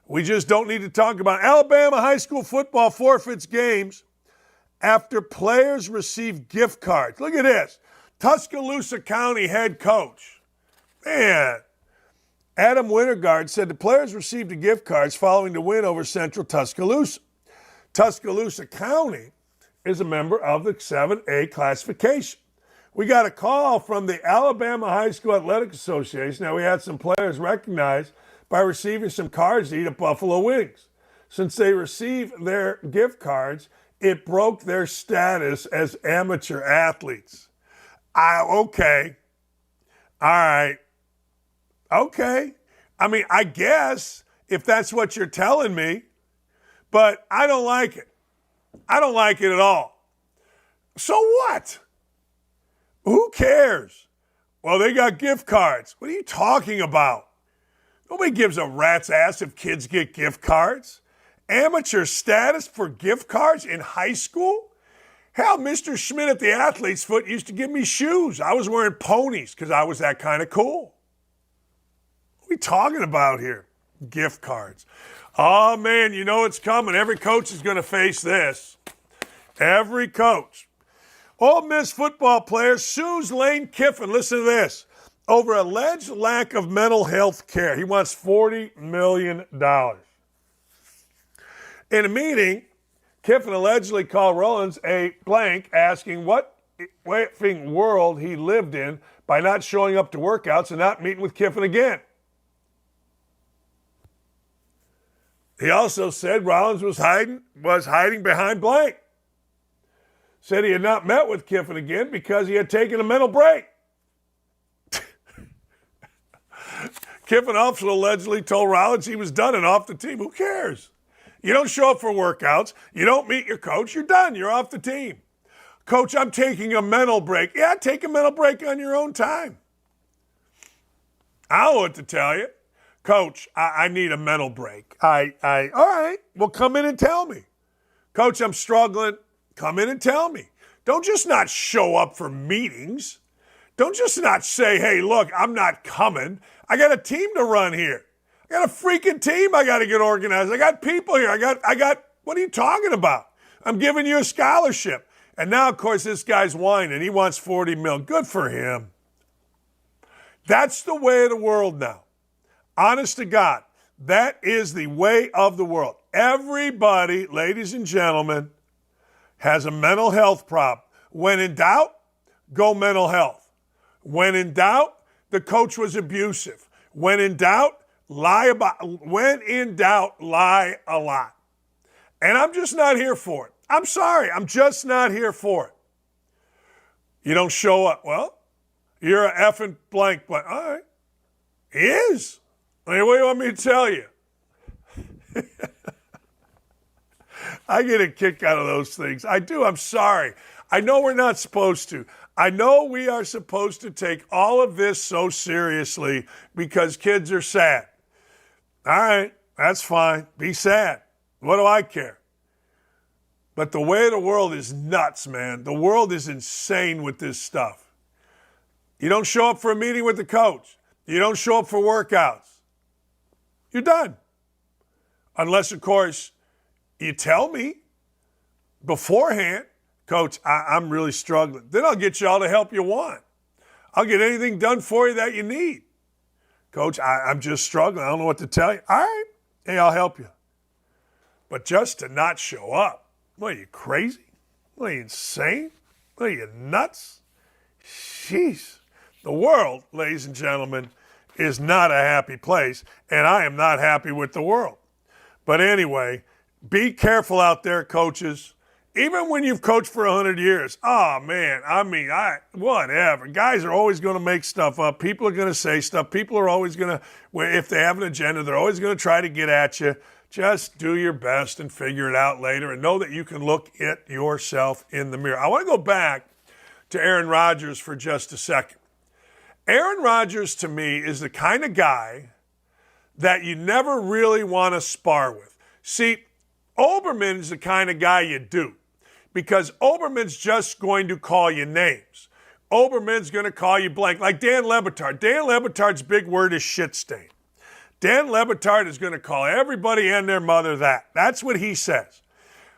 We just don't need to talk about Alabama high school football forfeits games after players receive gift cards. Look at this. Tuscaloosa County head coach. Man, Adam Wintergard said the players received the gift cards following the win over Central Tuscaloosa. Tuscaloosa County is a member of the 7A classification. We got a call from the Alabama High School Athletic Association. Now, we had some players recognized by receiving some cards to eat at Buffalo Wings. Since they received their gift cards, it broke their status as amateur athletes. Okay. All right. Okay. I mean, I guess if that's what you're telling me, but I don't like it. I don't like it at all. So what? Who cares? Well, they got gift cards. What are you talking about? Nobody gives a rat's ass if kids get gift cards. Amateur status for gift cards in high school? Hell, Mr. Schmidt at the Athlete's Foot used to give me shoes. I was wearing ponies because I was that kind of cool. What are we talking about here? Gift cards. Oh, man, you know it's coming. Every coach is going to face this. Every coach. Ole Miss football player sues Lane Kiffin. Listen to this. Over alleged lack of mental health care. He wants $40 million. In a meeting, Kiffin allegedly called Rollins a blank, asking what effing world he lived in by not showing up to workouts and not meeting with Kiffin again. He also said Rollins was hiding behind blank. Said he had not met with Kiffin again because he had taken a mental break. Kiffin also allegedly told Rollins he was done and off the team. Who cares? You don't show up for workouts. You don't meet your coach. You're done. You're off the team. Coach, I'm taking a mental break. Yeah, take a mental break on your own time. I don't know what to tell you. Coach, I need a mental break. All right, well, come in and tell me. Coach, I'm struggling. Come in and tell me. Don't just not show up for meetings. Don't just not say, hey, look, I'm not coming. I got a team to run here. I got a freaking team I got to get organized. I got people here. I got, what are you talking about? I'm giving you a scholarship. And now, of course, this guy's whining. He wants $40 million. Good for him. That's the way of the world now. Honest to God, that is the way of the world. Everybody, ladies and gentlemen, has a mental health problem. When in doubt, go mental health. When in doubt, the coach was abusive. When in doubt, lie a lot. And I'm just not here for it. I'm sorry, I'm just not here for it. You don't show up. Well, you're a effing blank. All right. He is. I mean, what do you want me to tell you? I get a kick out of those things. I do. I'm sorry. I know we're not supposed to. I know we are supposed to take all of this so seriously because kids are sad. All right, that's fine. Be sad. What do I care? But the way of the world is nuts, man. The world is insane with this stuff. You don't show up for a meeting with the coach. You don't show up for workouts. You're done. Unless, of course, you tell me beforehand, Coach, I'm really struggling. Then I'll get you all the help you want. I'll get anything done for you that you need. Coach, I'm just struggling. I don't know what to tell you. All right. Hey, I'll help you. But just to not show up, What, are you crazy? What, are you insane? What, are you nuts? Jeez. The world, ladies and gentlemen, is not a happy place, and I am not happy with the world. But anyway, be careful out there, coaches. Even when you've coached for 100 years, oh, man, whatever. Guys are always going to make stuff up. People are going to say stuff. People are always going to, if they have an agenda, they're always going to try to get at you. Just do your best and figure it out later and know that you can look at yourself in the mirror. I want to go back to Aaron Rodgers for just a second. Aaron Rodgers, to me, is the kind of guy that you never really want to spar with. See, Olbermann is the kind of guy you do, because Olbermann's just going to call you names. Olbermann's going to call you blank, like Dan Le Batard. Dan Le Batard's big word is shit stain. Dan Le Batard is going to call everybody and their mother that. That's what he says.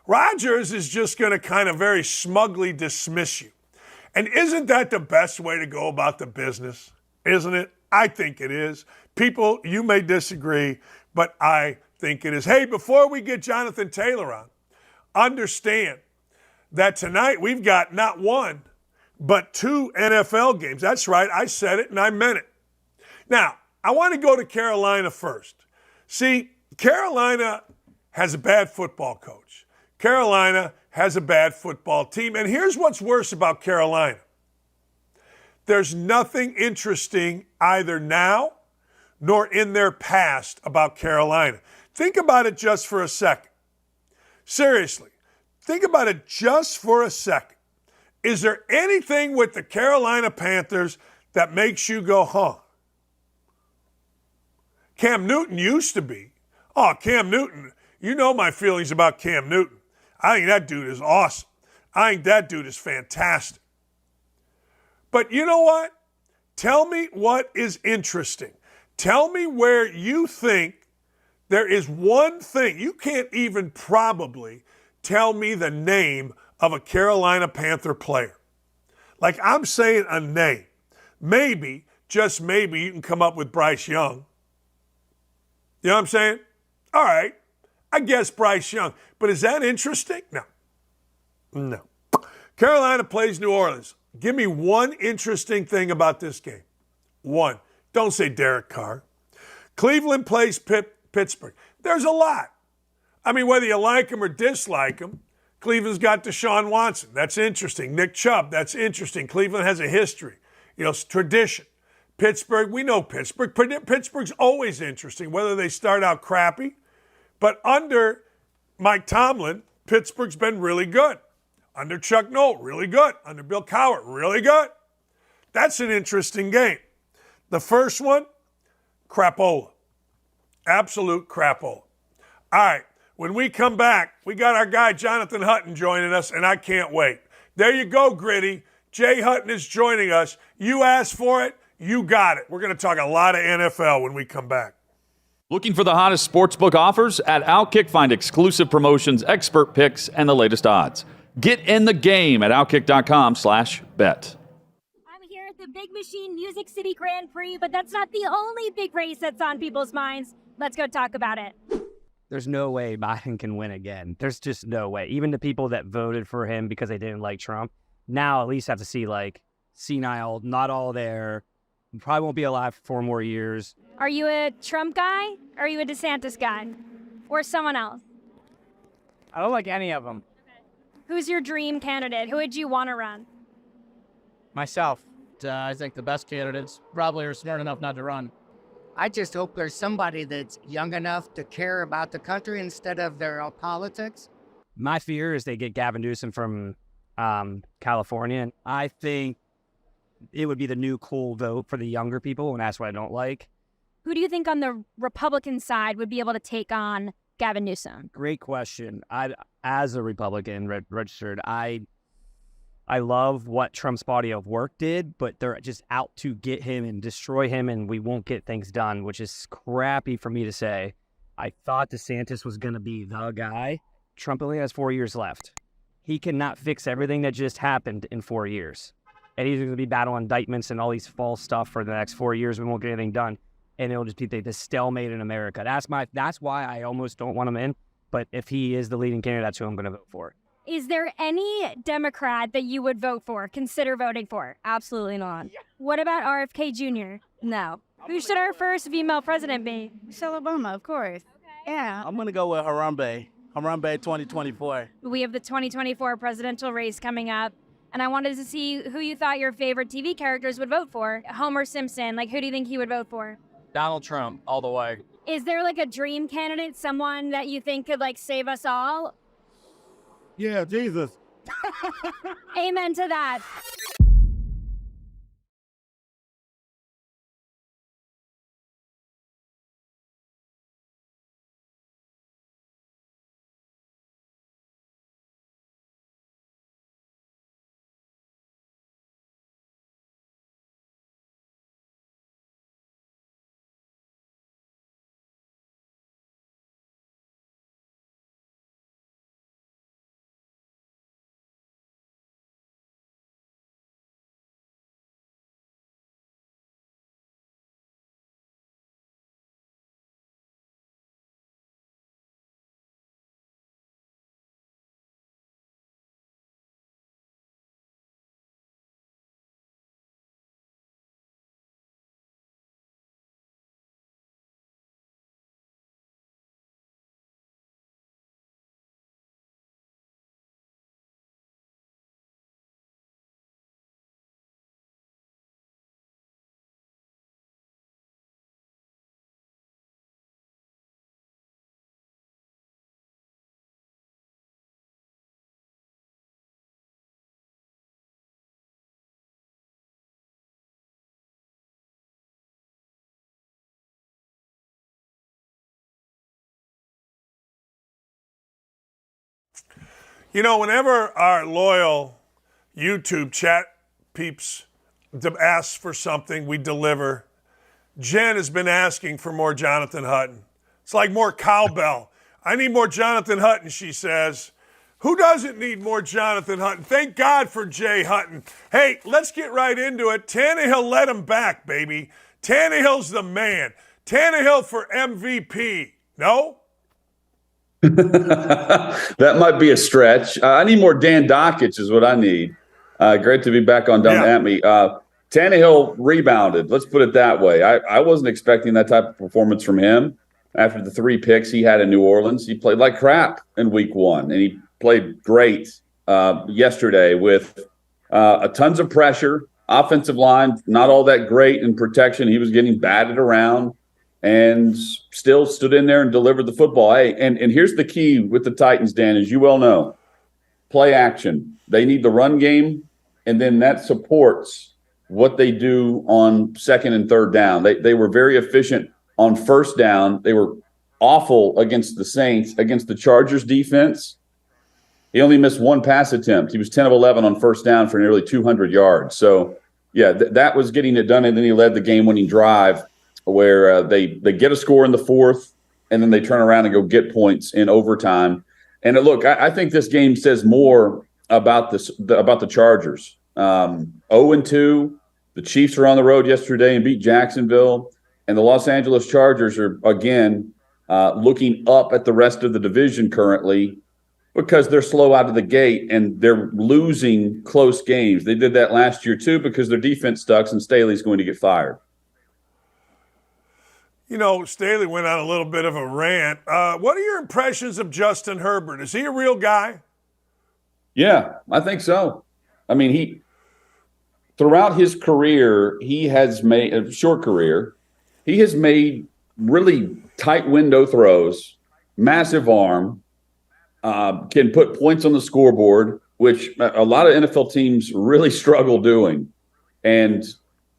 Rodgers is just going to kind of very smugly dismiss you. And isn't that the best way to go about the business? Isn't it? I think it is. People, you may disagree, but I think it is. Hey, before we get Jonathan Taylor on, understand that tonight we've got not one, but 2 NFL games. That's right. I said it and I meant it. Now, I want to go to Carolina first. See, Carolina has a bad football coach. Carolina has a bad football team. And here's what's worse about Carolina. There's nothing interesting either now nor in their past about Carolina. Think about it just for a second. Seriously, think about it just for a second. Is there anything with the Carolina Panthers that makes you go, huh? Cam Newton used to be. Oh, Cam Newton. You know my feelings about Cam Newton. I think that dude is awesome. I think that dude is fantastic. But you know what? Tell me what is interesting. Tell me where you think there is one thing. You can't even probably tell me the name of a Carolina Panther player. Like, I'm saying a name. Maybe, just maybe, you can come up with Bryce Young. You know what I'm saying? All right. I guess Bryce Young. But is that interesting? No. Carolina plays New Orleans. Give me one interesting thing about this game. One. Don't say Derek Carr. Cleveland plays Pittsburgh. There's a lot. I mean, whether you like him or dislike him, Cleveland's got Deshaun Watson. That's interesting. Nick Chubb. That's interesting. Cleveland has a history. You know, tradition. Pittsburgh, we know Pittsburgh. Pittsburgh's always interesting, whether they start out crappy. But under Mike Tomlin, Pittsburgh's been really good. Under Chuck Noll, really good. Under Bill Cowher, really good. That's an interesting game. The first one, crapola. Absolute crapola. All right, when we come back, we got our guy Jonathan Hutton joining us, and I can't wait. There you go, Gritty. Jay Hutton is joining us. You asked for it. You got it. We're going to talk a lot of NFL when we come back. Looking for the hottest sportsbook offers? At OutKick, find exclusive promotions, expert picks, and the latest odds. Get in the game at OutKick.com/bet. I'm here at the Big Machine Music City Grand Prix, but that's not the only big race that's on people's minds. Let's go talk about it. There's no way Biden can win again. There's just no way. Even the people that voted for him because they didn't like Trump, now at least have to see, like, senile, not all there. Probably won't be alive for 4 more years. Are you a Trump guy? Or are you a DeSantis guy? Or someone else? I don't like any of them. Who's your dream candidate? Who would you want to run? Myself. I think the best candidates probably are smart enough not to run. I just hope there's somebody that's young enough to care about the country instead of their politics. My fear is they get Gavin Newsom from California. And I think it would be the new cool vote for the younger people, and that's what I don't like. Who do you think on the Republican side would be able to take on Gavin Newsom? Great question. As a Republican registered, I love what Trump's body of work did, but they're just out to get him and destroy him, and we won't get things done, which is crappy for me to say. I thought DeSantis was going to be the guy. Trump only has 4 years left. He cannot fix everything that just happened in 4 years. And he's going to be battling indictments and all these false stuff for the next 4 years. We won't get anything done. And it'll just be the stalemate in America. That's why I almost don't want him in. But if he is the leading candidate, that's who I'm going to vote for. Is there any Democrat that you would vote for, consider voting for? Absolutely not. What about RFK Jr.? No. Who should our first female president be? Michelle Obama, of course. Yeah. I'm going to go with Harambe. Harambe 2024. We have the 2024 presidential race coming up, and I wanted to see who you thought your favorite TV characters would vote for. Homer Simpson, like who do you think he would vote for? Donald Trump, all the way. Is there like a dream candidate, someone that you think could like save us all? Yeah, Jesus. Amen to that. You know, whenever our loyal YouTube chat peeps ask for something, we deliver. Jen has been asking for more Jonathan Hutton. It's like more cowbell. I need more Jonathan Hutton, she says. Who doesn't need more Jonathan Hutton? Thank God for Jay Hutton. Hey, let's get right into it. Tannehill let him back, baby. Tannehill's the man. Tannehill for MVP. No? That might be a stretch. I need more Dan Dakich is what I need. Great to be back on Don't At Me. Tannehill rebounded. Let's put it that way. I wasn't expecting that type of performance from him. After the 3 picks he had in New Orleans, he played like crap in week 1, and he played great yesterday with tons of pressure. Offensive line, not all that great in protection. He was getting batted around and still stood in there and delivered the football. Hey, and here's the key with the Titans, Dan, as you well know. Play action. They need the run game, and then that supports what they do on second and third down. They were very efficient on first down. They were awful against the Saints. Against the Chargers defense, he only missed 1 pass attempt. He was 10 of 11 on first down for nearly 200 yards. So, yeah, that was getting it done, and then he led the game-winning drive where they get a score in the 4th, and then they turn around and go get points in overtime. And look, I think this game says more about the Chargers. 0-2. The Chiefs were on the road yesterday and beat Jacksonville, and the Los Angeles Chargers are again looking up at the rest of the division currently because they're slow out of the gate and they're losing close games. They did that last year too because their defense sucks and Staley's going to get fired. You know, Staley went on a little bit of a rant. What are your impressions of Justin Herbert? Is he a real guy? Yeah, I think so. I mean, throughout his career, he has made a short career. He has made really tight window throws, massive arm, can put points on the scoreboard, which a lot of NFL teams really struggle doing. And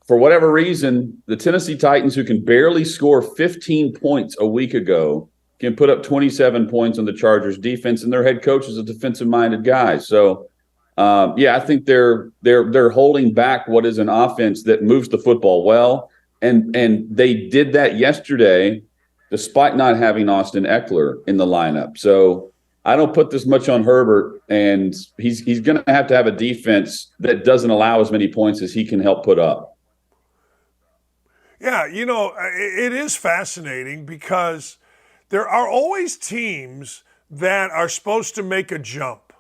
for whatever reason, the Tennessee Titans, who can barely score 15 points a week ago, can put up 27 points on the Chargers defense, and their head coach is a defensive-minded guy. So, I think they're holding back what is an offense that moves the football well, and they did that yesterday, despite not having Austin Eckler in the lineup. So I don't put this much on Herbert, and he's going to have a defense that doesn't allow as many points as he can help put up. Yeah, you know, it is fascinating because there are always teams that are supposed to make a jump.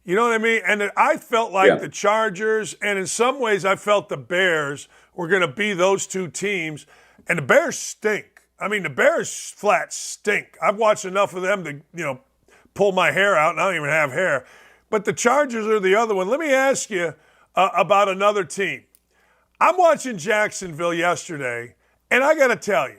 You know what I mean? And I felt like the Chargers, and in some ways I felt the Bears were going to be those two teams. And the Bears stink. I mean, the Bears flat stink. I've watched enough of them to, pull my hair out, and I don't even have hair. But the Chargers are the other one. Let me ask you about another team. I'm watching Jacksonville yesterday, and I got to tell you,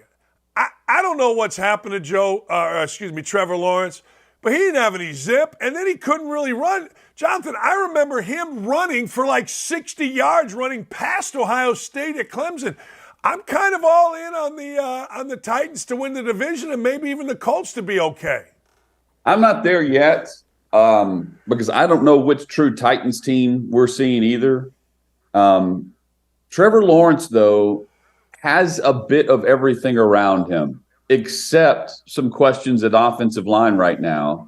I don't know what's happened to Trevor Lawrence, but he didn't have any zip, and then he couldn't really run. Jonathan, I remember him running for like 60 yards, running past Ohio State at Clemson. I'm kind of all in on the Titans to win the division, and maybe even the Colts to be okay. I'm not there yet because I don't know which true Titans team we're seeing either. Trevor Lawrence, though, has a bit of everything around him, except some questions at offensive line right now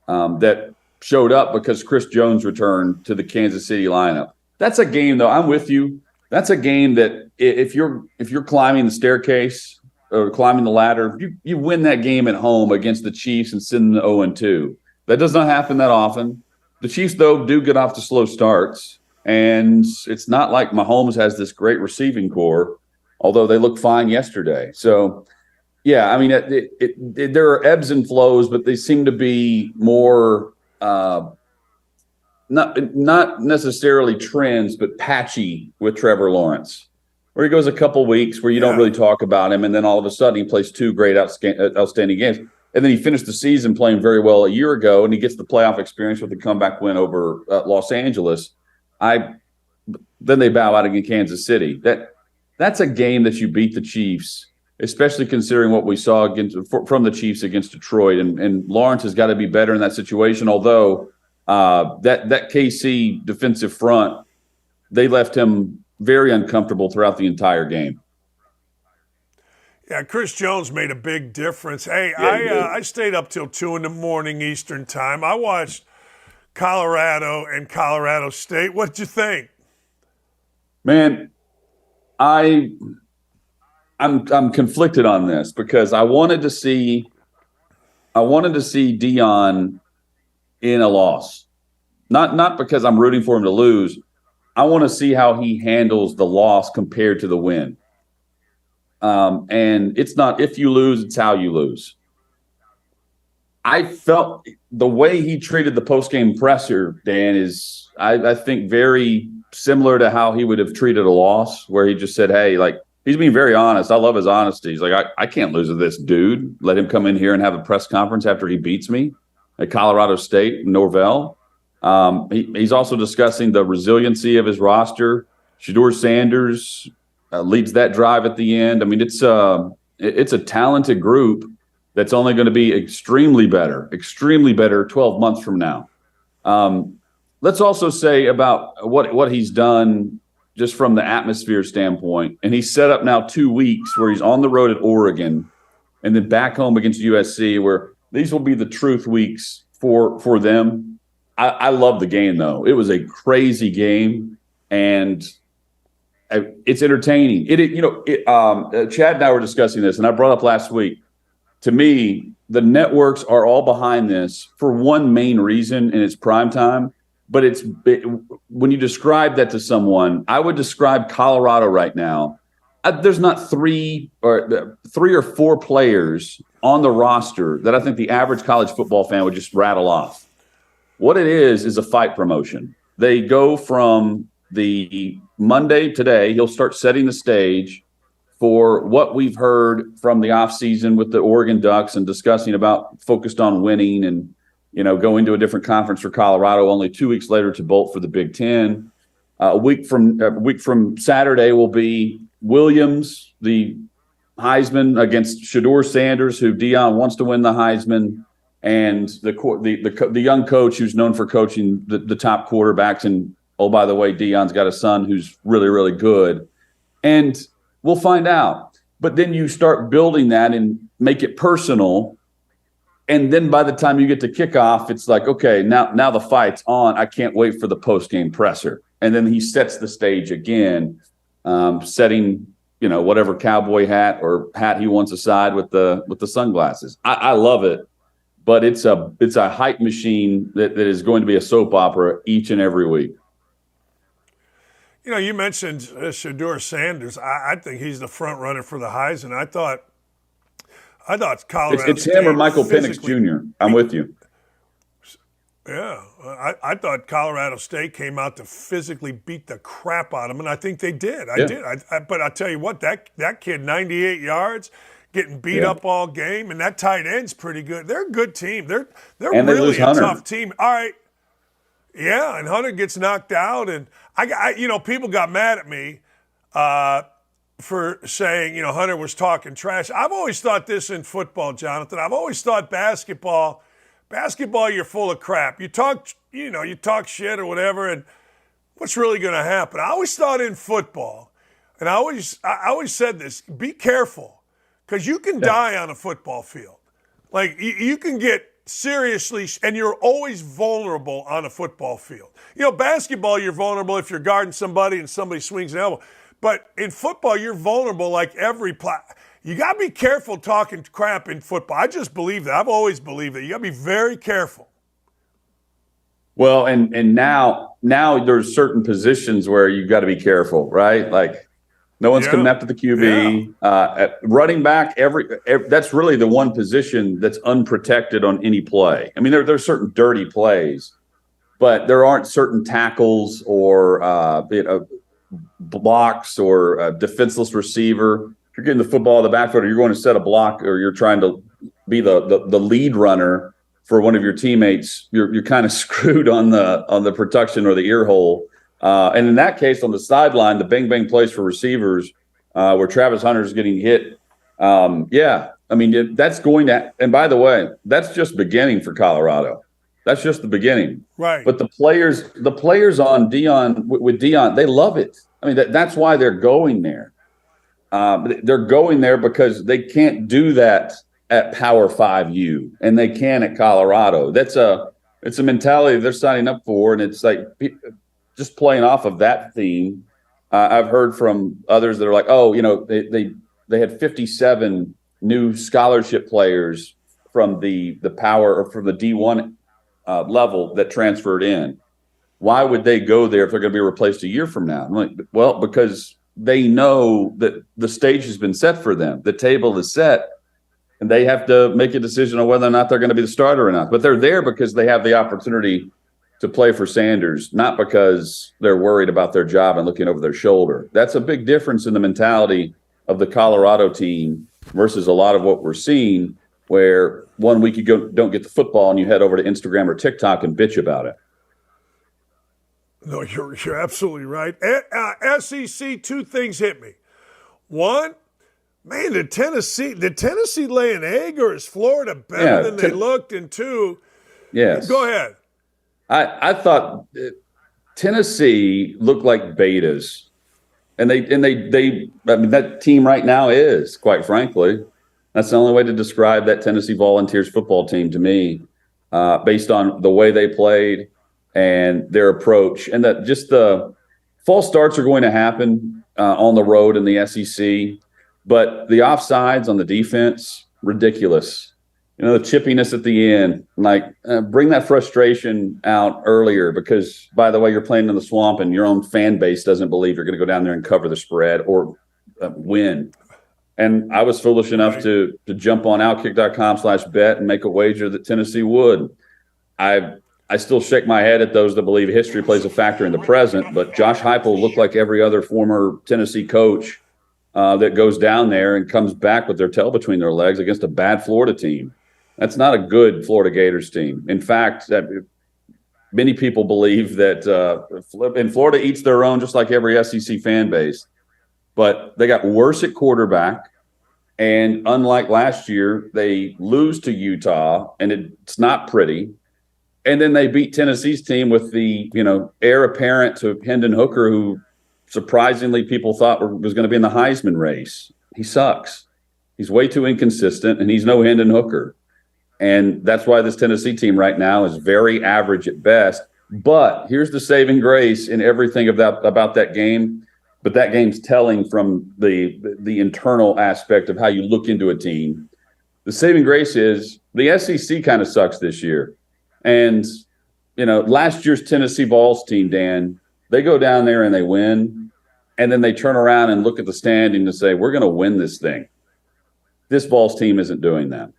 that showed up because Chris Jones returned to the Kansas City lineup. That's a game, though. I'm with you. That's a game that if you're climbing the staircase or climbing the ladder, you win that game at home against the Chiefs and send them to 0-2. That does not happen that often. The Chiefs, though, do get off to slow starts, and it's not like Mahomes has this great receiving core, although they looked fine yesterday. So, yeah, I mean, there are ebbs and flows, but they seem to be more not necessarily trends, but patchy with Trevor Lawrence, where he goes a couple weeks where you don't really talk about him, and then all of a sudden he plays two great outstanding games. And then he finished the season playing very well a year ago, and he gets the playoff experience with the comeback win over Los Angeles. Then they bow out against Kansas City. That's a game that you beat the Chiefs, especially considering what we saw from the Chiefs against Detroit. And Lawrence has got to be better in that situation, although that KC defensive front, they left him very uncomfortable throughout the entire game. Yeah, Chris Jones made a big difference. Hey, I stayed up till 2 a.m. Eastern time. I watched Colorado and Colorado State. What'd you think? Man, I'm conflicted on this because I wanted to see Deion in a loss. Not because I'm rooting for him to lose. I want to see how he handles the loss compared to the win. And it's not if you lose, it's how you lose. I felt the way he treated the post-game presser, Dan, is I think very similar to how he would have treated a loss, where he just said, hey, like, he's being very honest. I love his honesty. He's like, I can't lose to this dude. Let him come in here and have a press conference after he beats me at Colorado State, Norvell. He's also discussing the resiliency of his roster. Shedeur Sanders leads that drive at the end. I mean, it's a talented group that's only going to be extremely better 12 months from now. Let's also say about what he's done just from the atmosphere standpoint. And he's set up now 2 weeks where he's on the road at Oregon and then back home against USC, where these will be the truth weeks for them. I love the game, though. It was a crazy game, and it's entertaining. Chad and I were discussing this, and I brought up last week. To me, the networks are all behind this for one main reason, and it's prime But when you describe that to someone, I would describe Colorado right now. There's not three or four players on the roster that I think the average college football fan would just rattle off. What it is a fight promotion. They go from the Monday today, he'll start setting the stage for what we've heard from the offseason with the Oregon Ducks and discussing about focused on winning and, going to a different conference for Colorado, only 2 weeks later to bolt for the Big Ten. A week from Saturday will be Williams, the Heisman, against Shedeur Sanders, who Deion wants to win the Heisman, and the young coach who's known for coaching the top quarterbacks. And, oh, by the way, Deion's got a son who's really, really good. And we'll find out. But then you start building that and make it personal. And then by the time you get to kickoff, it's like, okay, now the fight's on. I can't wait for the post-game presser. And then he sets the stage again, setting, whatever cowboy hat or hat he wants aside with the sunglasses. I love it. but it's a hype machine that is going to be a soap opera each and every week. You know, you mentioned Shedeur Sanders. I think he's the front runner for the Heisman. I thought Colorado It's him or Michael Penix Jr. I'm with you. Yeah, I thought Colorado State came out to physically beat the crap out of them, and I think they did. I did. But I'll tell you what, that kid, 98 yards, getting beat up all game, and that tight end's pretty good. They're a good team. They're really a tough team. All right. Yeah, and Hunter gets knocked out, and I people got mad at me for saying, Hunter was talking trash. I've always thought this in football, Jonathan. I've always thought basketball, you're full of crap. You talk shit or whatever, and what's really going to happen? I always thought in football, and I always said this: be careful, because you can die on a football field. Like you can get seriously, and you're always vulnerable on a football field. Basketball, you're vulnerable if you're guarding somebody and somebody swings an elbow. But in football, you're vulnerable like every play. You got to be careful talking crap in football. I just believe that. I've always believed that. You got to be very careful. Well, and now there's certain positions where you've got to be careful, right? Like no one's coming after the QB. At running back, that's really the one position that's unprotected on any play. I mean, there's certain dirty plays, but there aren't certain tackles or blocks or a defenseless receiver. If you're getting the football in the backfield, or you're going to set a block, or you're trying to be the lead runner for one of your teammates, you're kind of screwed on the protection or the ear hole. And in that case, on the sideline, the bang plays for receivers, where Travis Hunter's getting hit. I mean, that's going to. And by the way, that's just beginning for Colorado. That's just the beginning. Right. But the players on Deion with Deion, they love it. I mean, that's why they're going there. They're going there because they can't do that at Power 5U, and they can at Colorado. It's a mentality they're signing up for, and it's like just playing off of that theme. I've heard from others that are like, they had 57 new scholarship players from the Power or from the D1 level that transferred in. Why would they go there if they're going to be replaced a year from now? I'm like, well, because they know that the stage has been set for them. The table is set, and they have to make a decision on whether or not they're going to be the starter or not. But they're there because they have the opportunity to play for Sanders, not because they're worried about their job and looking over their shoulder. That's a big difference in the mentality of the Colorado team versus a lot of what we're seeing, where 1 week you don't get the football and you head over to Instagram or TikTok and bitch about it. No, you're absolutely right. SEC, two things hit me. One, man, did Tennessee lay an egg, or is Florida better than they looked? And two, yes, go ahead. I thought Tennessee looked like betas, and they I mean, that team right now is, quite frankly, that's the only way to describe that Tennessee Volunteers football team to me, based on the way they played and their approach, and that just the false starts are going to happen on the road in the SEC, but the offsides on the defense, ridiculous. The chippiness at the end, like bring that frustration out earlier, because, by the way, you're playing in the swamp and your own fan base doesn't believe you're going to go down there and cover the spread or win. And I was foolish enough to jump on OutKick.com/bet and make a wager that Tennessee would. I still shake my head at those that believe history plays a factor in the present, but Josh Heupel looked like every other former Tennessee coach that goes down there and comes back with their tail between their legs against a bad Florida team. That's not a good Florida Gators team. In fact, many people believe that and Florida eats their own, just like every SEC fan base. But they got worse at quarterback, and unlike last year, they lose to Utah, and it's not pretty. And then they beat Tennessee's team with the heir apparent to Hendon Hooker, who surprisingly people thought was going to be in the Heisman race. He sucks. He's way too inconsistent, and he's no Hendon Hooker. And that's why this Tennessee team right now is very average at best. But here's the saving grace in everything about that game. But that game's telling from the internal aspect of how you look into a team. The saving grace is The SEC kind of sucks this year. And, last year's Tennessee Vols team, Dan, they go down there and they win. And then they turn around and look at the standing and say, we're going to win this thing. This Vols team isn't doing that.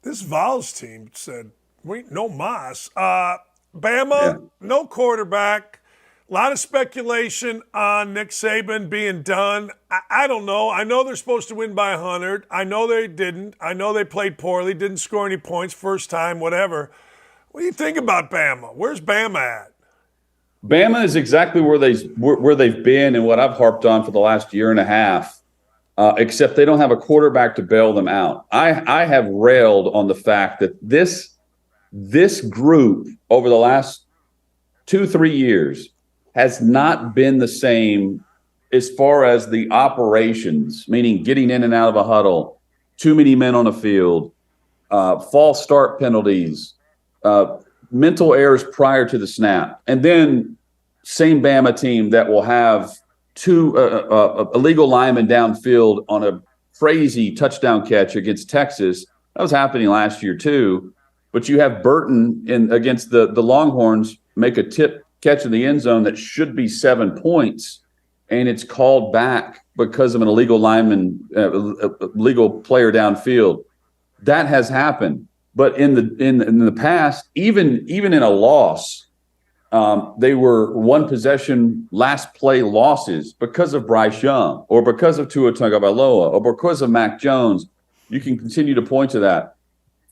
This Vols team said, no mas. Bama, no quarterback. A lot of speculation on Nick Saban being done. I don't know. I know they're supposed to win by 100. I know they didn't. I know they played poorly, didn't score any points first time, whatever. What do you think about Bama? Where's Bama at? Bama is exactly where they've been and what I've harped on for the last year and a half, except they don't have a quarterback to bail them out. I have railed on the fact that this group over the last 2-3 years has not been the same as far as the operations, meaning getting in and out of a huddle, too many men on the field, false start penalties, mental errors prior to the snap. And then same Bama team that will have two illegal linemen downfield on a crazy touchdown catch against Texas. That was happening last year too. But you have Burton against the Longhorns make a tip catch in the end zone that should be 7 points, and it's called back because of an illegal lineman, legal player downfield. That has happened. But in the past, even in a loss, they were one possession, last play losses because of Bryce Young or because of Tua Tagovailoa or because of Mac Jones. You can continue to point to that.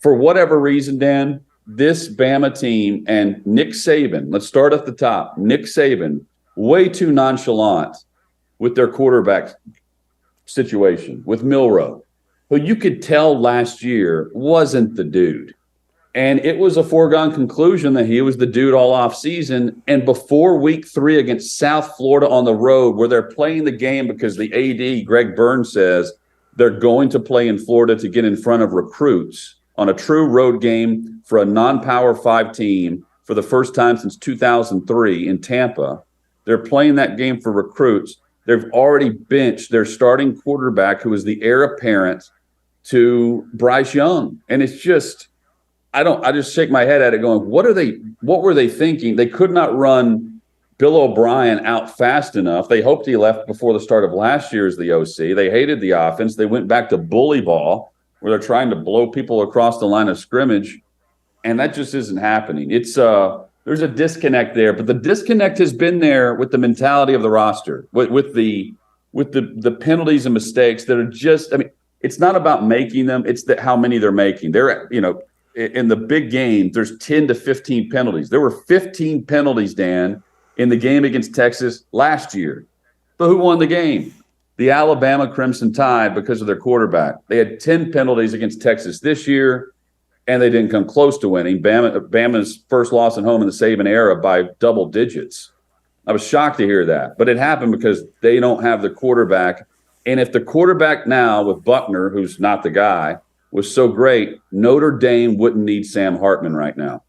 For whatever reason, Dan, this Bama team and Nick Saban, let's start at the top. Nick Saban, way too nonchalant with their quarterback situation with Milroe, who you could tell last year wasn't the dude. And it was a foregone conclusion that he was the dude all off season. And before week 3 against South Florida on the road, where they're playing the game because the AD, Greg Burns, says they're going to play in Florida to get in front of recruits on a true road game for a non-Power 5 team for the first time since 2003 in Tampa. They're playing that game for recruits. They've already benched their starting quarterback, who is the heir apparent to Bryce Young. And it's just, I just shake my head at it going, what were they thinking? They could not run Bill O'Brien out fast enough. They hoped he left before the start of last year as the OC. They hated the offense. They went back to bully ball, where they're trying to blow people across the line of scrimmage, and that just isn't happening. It's there's a disconnect there, but the disconnect has been there with the mentality of the roster, with the penalties and mistakes that are just. I mean, it's not about making them; it's how many they're making. They're in the big games, there's 10 to 15 penalties. There were 15 penalties, Dan, in the game against Texas last year. But who won the game? The Alabama Crimson Tide, because of their quarterback. They had 10 penalties against Texas this year, and they didn't come close to winning. Bama's first loss at home in the Saban era by double digits. I was shocked to hear that. But it happened because they don't have the quarterback. And if the quarterback now with Buckner, who's not the guy, was so great, Notre Dame wouldn't need Sam Hartman right now.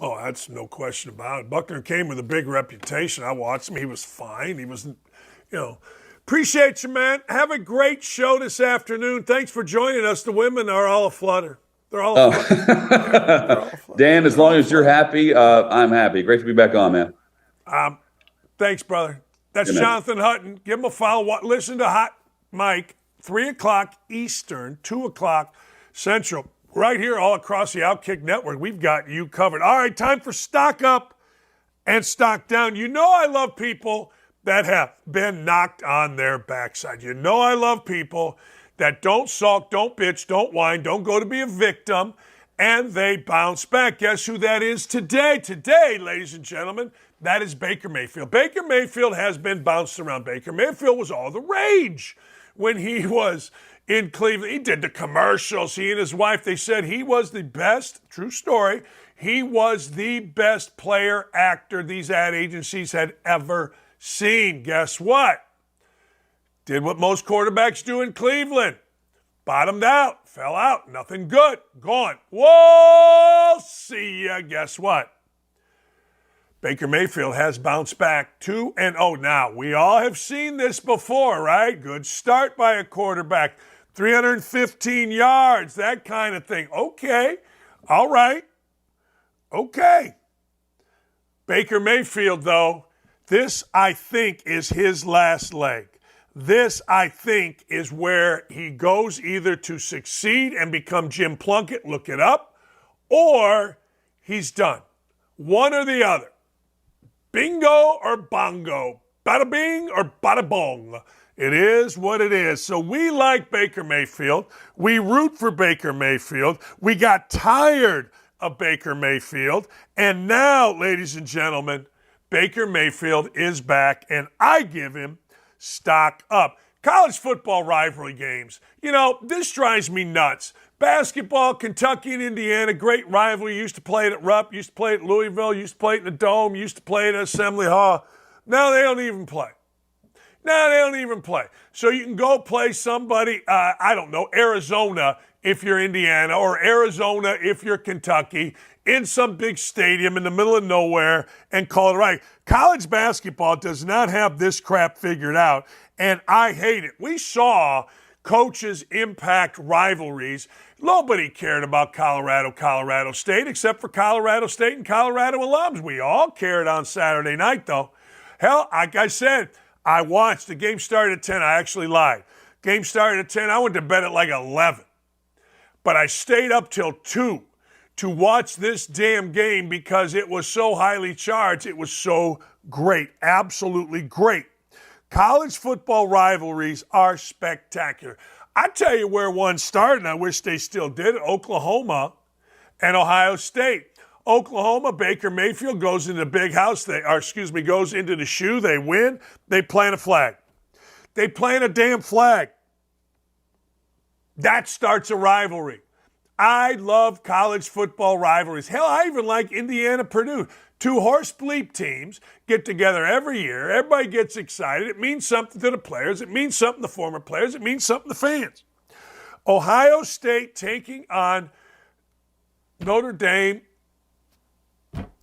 Oh, that's no question about it. Buckner came with a big reputation. I watched him. He was fine. He was, appreciate you, man. Have a great show this afternoon. Thanks for joining us. The women are all aflutter. They're all aflutter. Dan, as long as you're happy, I'm happy. Great to be back on, man. Thanks, brother. That's Jonathan Hutton. Give him a follow. Listen to Hot Mike, 3 o'clock Eastern, 2 o'clock Central. Right here all across the OutKick network. We've got you covered. All right, time for stock up and stock down. You know I love people that have been knocked on their backside. You know I love people that don't sulk, don't bitch, don't whine, don't go to be a victim, and they bounce back. Guess who that is today? Today, ladies and gentlemen, that is Baker Mayfield. Baker Mayfield has been bounced around. Baker Mayfield was all the rage when he was in Cleveland. He did the commercials. He and his wife, they said he was the best, true story, he was the best player actor these ad agencies had ever seen. Guess what? Did what most quarterbacks do in Cleveland. Bottomed out, fell out, nothing good, gone. Whoa, see ya. Guess what? Baker Mayfield has bounced back 2-0 now. We all have seen this before, right? Good start by a quarterback. 315 yards, that kind of thing. Okay, all right, okay. Baker Mayfield, though, this, I think, is his last leg. This, I think, is where he goes either to succeed and become Jim Plunkett, look it up, or he's done. One or the other. Bingo or bongo. Bada bing or bada bong. It is what it is. So we like Baker Mayfield. We root for Baker Mayfield. We got tired of Baker Mayfield. And now, ladies and gentlemen, Baker Mayfield is back, and I give him stock up. College football rivalry games. You know, this drives me nuts. Basketball, Kentucky and Indiana, great rivalry. Used to play it at Rupp, used to play it at Louisville, used to play it in the Dome, used to play it at Assembly Hall. Now they don't even play. Now they don't even play. So you can go play somebody, I don't know, Arizona if you're Indiana, or Arizona if you're Kentucky, in some big stadium in the middle of nowhere and call it right. College basketball does not have this crap figured out, and I hate it. We saw coaches impact rivalries. Nobody cared about Colorado State except for Colorado State and Colorado alums. We all cared on Saturday night, though. Hell, like I said, I watched. The game started at 10. I actually lied. Game started at 10. I went to bed at like 11. But I stayed up till 2 to watch this damn game because it was so highly charged. It was so great. Absolutely great. College football rivalries are spectacular. I tell you where one started, and I wish they still did it, Oklahoma and Ohio State. Oklahoma, Baker Mayfield goes into the big house, goes into the shoe, they win, they plant a flag. They plant a damn flag. That starts a rivalry. I love college football rivalries. Hell, I even like Indiana-Purdue. 2 horse bleep teams get together every year. Everybody gets excited. It means something to the players. It means something to former players. It means something to fans. Ohio State taking on Notre Dame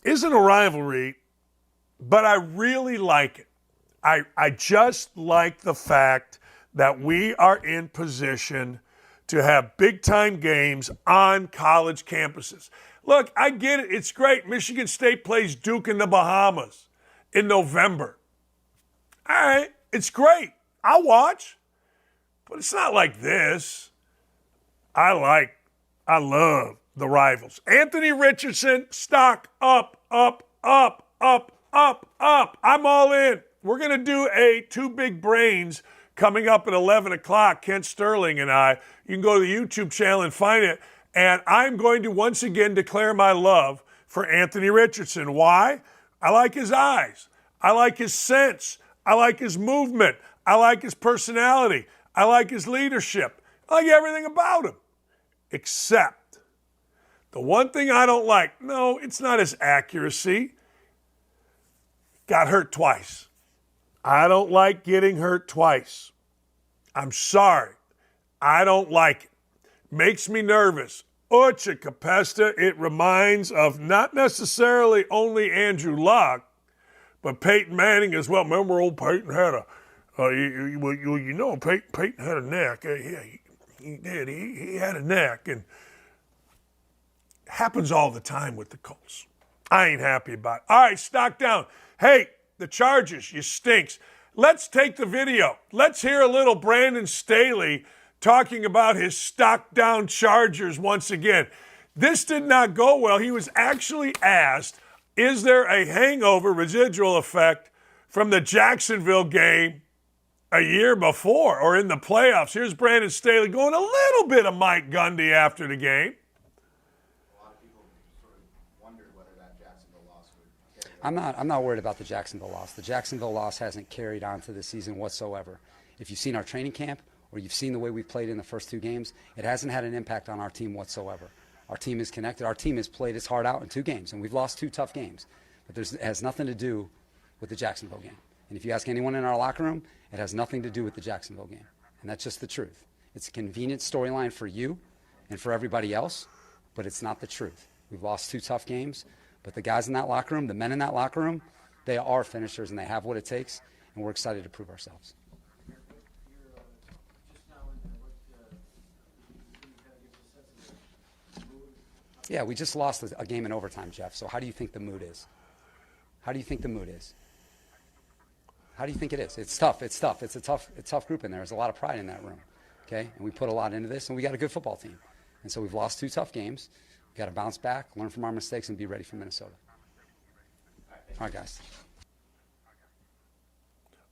isn't a rivalry, but I really like it. I just like the fact that we are in position to have big-time games on college campuses. Look, I get it. It's great. Michigan State plays Duke in the Bahamas in November. All right, it's great. I'll watch. But it's not like this. I love the rivals. Anthony Richardson, stock up, up, up, up, up, up. I'm all in. We're going to do a Two Big Brains coming up at 11 o'clock, Kent Sterling and I. You can go to the YouTube channel and find it. And I'm going to once again declare my love for Anthony Richardson. Why? I like his eyes. I like his sense. I like his movement. I like his personality. I like his leadership. I like everything about him. Except the one thing I don't like, no, it's not his accuracy. Got hurt twice. I don't like getting hurt twice. I'm sorry. I don't like it. Makes me nervous. Ucha Capesta, it reminds of not necessarily only Andrew Luck, but Peyton Manning as well. Remember old Peyton had Peyton had a neck. Yeah, he did. He had a neck. And it happens all the time with the Colts. I ain't happy about it. All right, stock down. Hey, the Chargers, you stinks. Let's take the video. Let's hear a little Brandon Staley talking about his stock down Chargers once again. This did not go well. He was actually asked, is there a hangover residual effect from the Jacksonville game a year before or in the playoffs? Here's Brandon Staley going a little bit of Mike Gundy after the game. I'm not worried about the Jacksonville loss. The Jacksonville loss hasn't carried on to the season whatsoever. If you've seen our training camp or you've seen the way we played in the first 2 games, it hasn't had an impact on our team whatsoever. Our team is connected. Our team has played its heart out in 2 games, and we've lost 2 tough games. But it has nothing to do with the Jacksonville game. And if you ask anyone in our locker room, it has nothing to do with the Jacksonville game. And that's just the truth. It's a convenient storyline for you and for everybody else, but it's not the truth. We've lost 2 tough games. But the guys in that locker room, the men in that locker room, they are finishers and they have what it takes, and we're excited to prove ourselves. Yeah, we just lost a game in overtime, Jeff. So how do you think the mood is? How do you think the mood is? How do you think it is? It's tough. It's tough. It's a tough group in there. There's a lot of pride in that room. Okay? And we put a lot into this, and we got a good football team. And so we've lost 2 tough games. We've got to bounce back, learn from our mistakes, and be ready for Minnesota. All right, guys.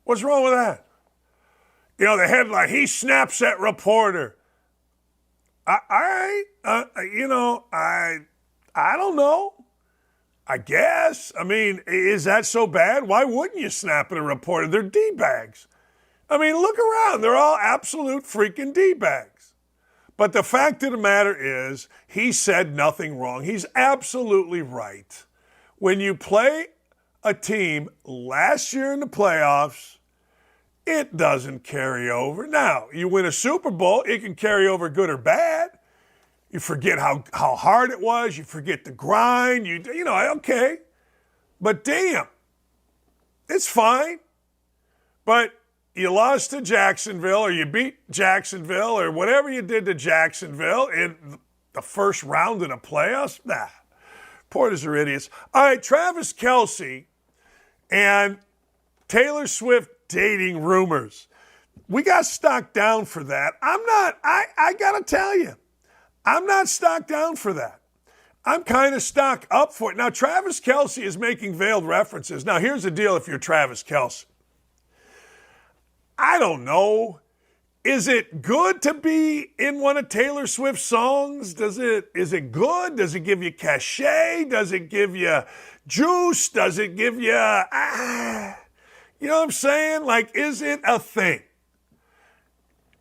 What's wrong with that? You know, the headline, he snaps at reporter. I don't know. I guess. I mean, is that so bad? Why wouldn't you snap at a reporter? They're D-bags. I mean, look around. They're all absolute freaking D-bags. But the fact of the matter is, he said nothing wrong. He's absolutely right. When you play a team last year in the playoffs, it doesn't carry over. Now, you win a Super Bowl, it can carry over good or bad. You forget how hard it was. You forget the grind. You know, okay. But damn, it's fine. But you lost to Jacksonville, or you beat Jacksonville, or whatever you did to Jacksonville in the first round of the playoffs. Nah, Porters are idiots. All right, Travis Kelce and Taylor Swift dating rumors. We got stocked down for that. I got to tell you, I'm not stocked down for that. I'm kind of stocked up for it. Now, Travis Kelce is making veiled references. Now, here's the deal if you're Travis Kelce. I don't know. Is it good to be in one of Taylor Swift's songs? Is it good? Does it give you cachet? Does it give you juice? Does it give you, you know what I'm saying? Like, is it a thing?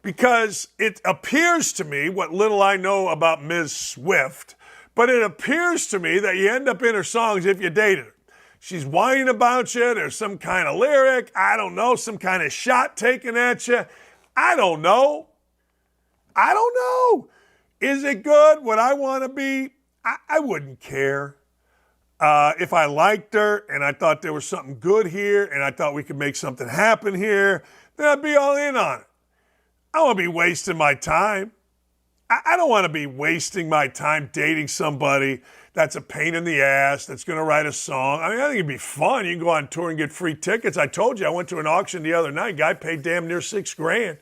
Because it appears to me, what little I know about Ms. Swift, but it appears to me that you end up in her songs if you dated her. She's whining about you. There's some kind of lyric. I don't know. Some kind of shot taken at you. I don't know. Is it good? Would I want to be? I wouldn't care. If I liked her and I thought there was something good here and I thought we could make something happen here, then I'd be all in on it. I don't want to be wasting my time. I don't want to be wasting my time dating somebody that's a pain in the ass, that's going to write a song. I mean, I think it'd be fun. You can go on tour and get free tickets. I told you, I went to an auction the other night. Guy paid damn near $6,000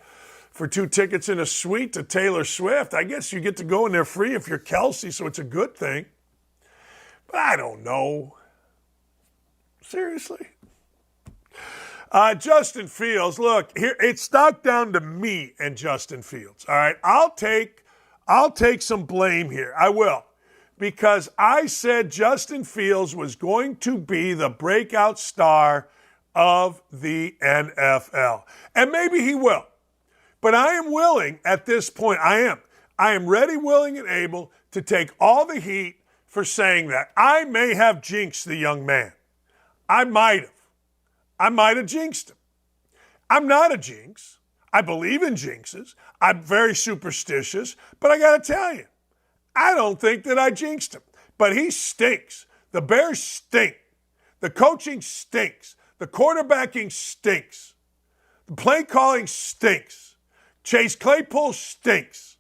for 2 tickets in a suite to Taylor Swift. I guess you get to go in there free if you're Kelce, so it's a good thing. But I don't know. Seriously. Justin Fields, look, here it's stuck down to me and Justin Fields. All right, I'll take some blame here. I will. Because I said Justin Fields was going to be the breakout star of the NFL. And maybe he will. But I am willing at this point, I am ready, willing, and able to take all the heat for saying that. I may have jinxed the young man. I might have jinxed him. I'm not a jinx. I believe in jinxes. I'm very superstitious. But I got to tell you, I don't think that I jinxed him. But he stinks. The Bears stink. The coaching stinks. The quarterbacking stinks. The play calling stinks. Chase Claypool stinks.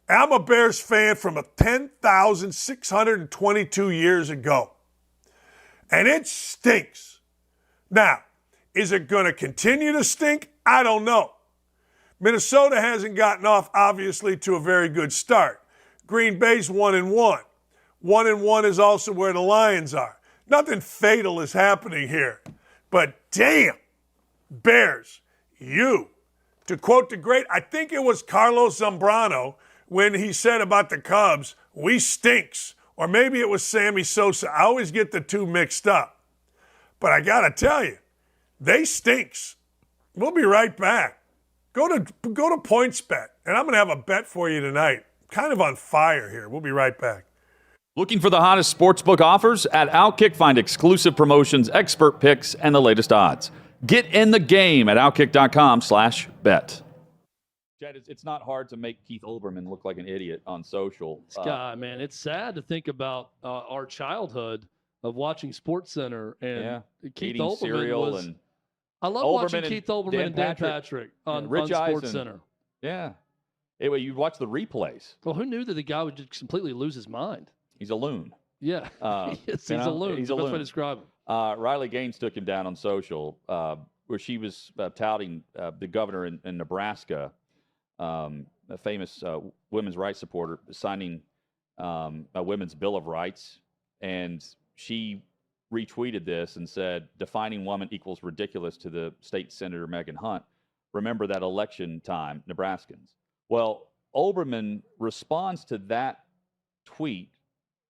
I'm a Bears fan from 10,622 years ago. And it stinks. Now, is it going to continue to stink? I don't know. Minnesota hasn't gotten off, obviously, to a very good start. Green Bay's 1-1. 1-1 is also where the Lions are. Nothing fatal is happening here. But damn, Bears, you. To quote the great, I think it was Carlos Zambrano when he said about the Cubs, we stinks. Or maybe it was Sammy Sosa. I always get the two mixed up. But I got to tell you, they stinks. We'll be right back. Go to PointsBet, and I'm going to have a bet for you tonight. Kind of on fire here. We'll be right back. Looking for the hottest sportsbook offers? At OutKick, find exclusive promotions, expert picks, and the latest odds. Get in the game at OutKick.com/bet. Chad, it's not hard to make Keith Olbermann look like an idiot on social. This guy, man, it's sad to think about our childhood of watching SportsCenter and Keith Eating cereal was. and I love watching Keith Olbermann and Dan Patrick on SportsCenter. Yeah. Anyway, you watch the replays. Well, who knew that the guy would just completely lose his mind? He's a loon. Yeah, he's a loon. He's a That's loon. what I describe him. Riley Gaines took him down on social, where she was touting the governor in Nebraska, a famous women's rights supporter, signing a women's Bill of Rights. And she retweeted this and said, "Defining woman equals ridiculous to the state senator Megan Hunt. Remember that election time, Nebraskans." Well, Olbermann responds to that tweet,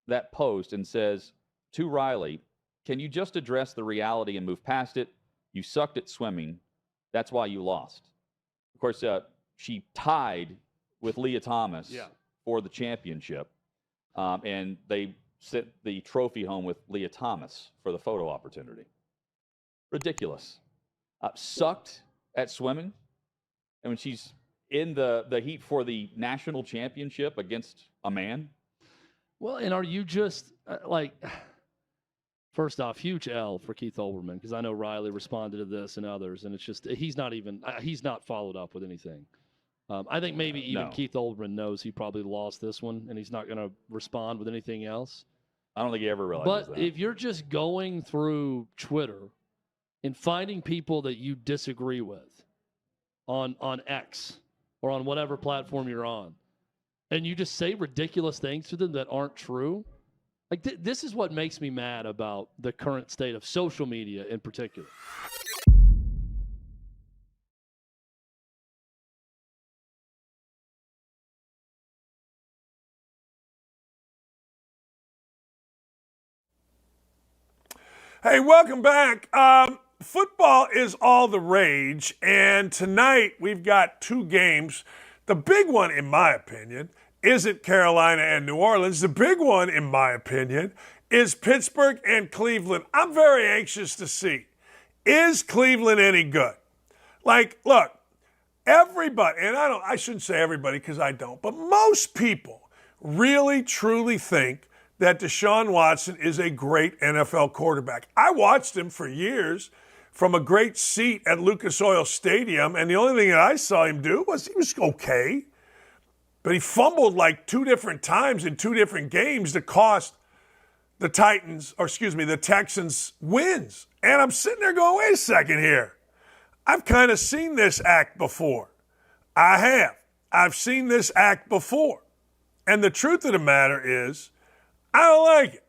that post, and says to Riley, "Can you just address the reality and move past it? You sucked at swimming. That's why you lost." Of course, she tied with Leah Thomas for the championship, and they sent the trophy home with Leah Thomas for the photo opportunity. Ridiculous. Sucked at swimming. And when she's in the heat for the national championship against a man. Well, and are you just first off, huge L for Keith Olbermann, because I know Riley responded to this and others, and it's just he's not followed up with anything. I think maybe even Keith Olbermann knows he probably lost this one, and he's not going to respond with anything else. I don't think he ever realizes that. But if you're just going through Twitter and finding people that you disagree with on X or on whatever platform you're on, and you just say ridiculous things to them that aren't true, this is what makes me mad about the current state of social media in particular. Hey, welcome back. Football is all the rage, and tonight we've got two games. The big one, in my opinion, isn't Carolina and New Orleans. The big one, in my opinion, is Pittsburgh and Cleveland. I'm very anxious to see, is Cleveland any good? Look, everybody, and I shouldn't say everybody because I don't, but most people really, truly think that Deshaun Watson is a great NFL quarterback. I watched him for years from a great seat at Lucas Oil Stadium, and the only thing that I saw him do was he was okay. But he fumbled 2 different times in 2 different games to cost the Texans wins. And I'm sitting there going, wait a second here. I've kind of seen this act before. I have. I've seen this act before. And the truth of the matter is, I don't like it.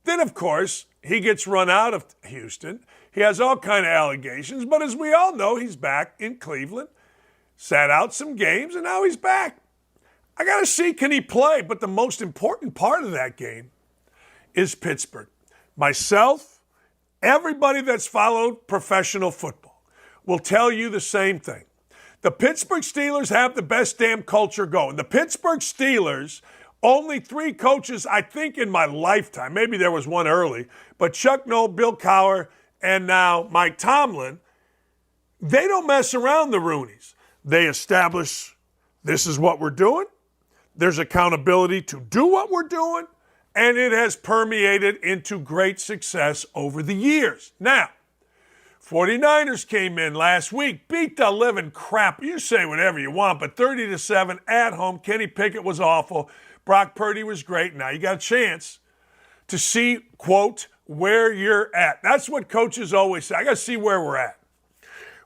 Then, of course, he gets run out of Houston. He has all kind of allegations, but as we all know, he's back in Cleveland, sat out some games, and now he's back. I got to see, can he play? But the most important part of that game is Pittsburgh. Myself, everybody that's followed professional football will tell you the same thing. The Pittsburgh Steelers have the best damn culture going. The Pittsburgh Steelers, only 3 coaches, I think, in my lifetime, maybe there was one early, but Chuck Noll, Bill Cowher, and now Mike Tomlin, they don't mess around the Roonies. They establish this is what we're doing. There's accountability to do what we're doing, and it has permeated into great success over the years. Now, 49ers came in last week, beat the living crap. You say whatever you want, but 30-7 at home. Kenny Pickett was awful. Brock Purdy was great. Now you got a chance to see, quote, where you're at. That's what coaches always say. I got to see where we're at.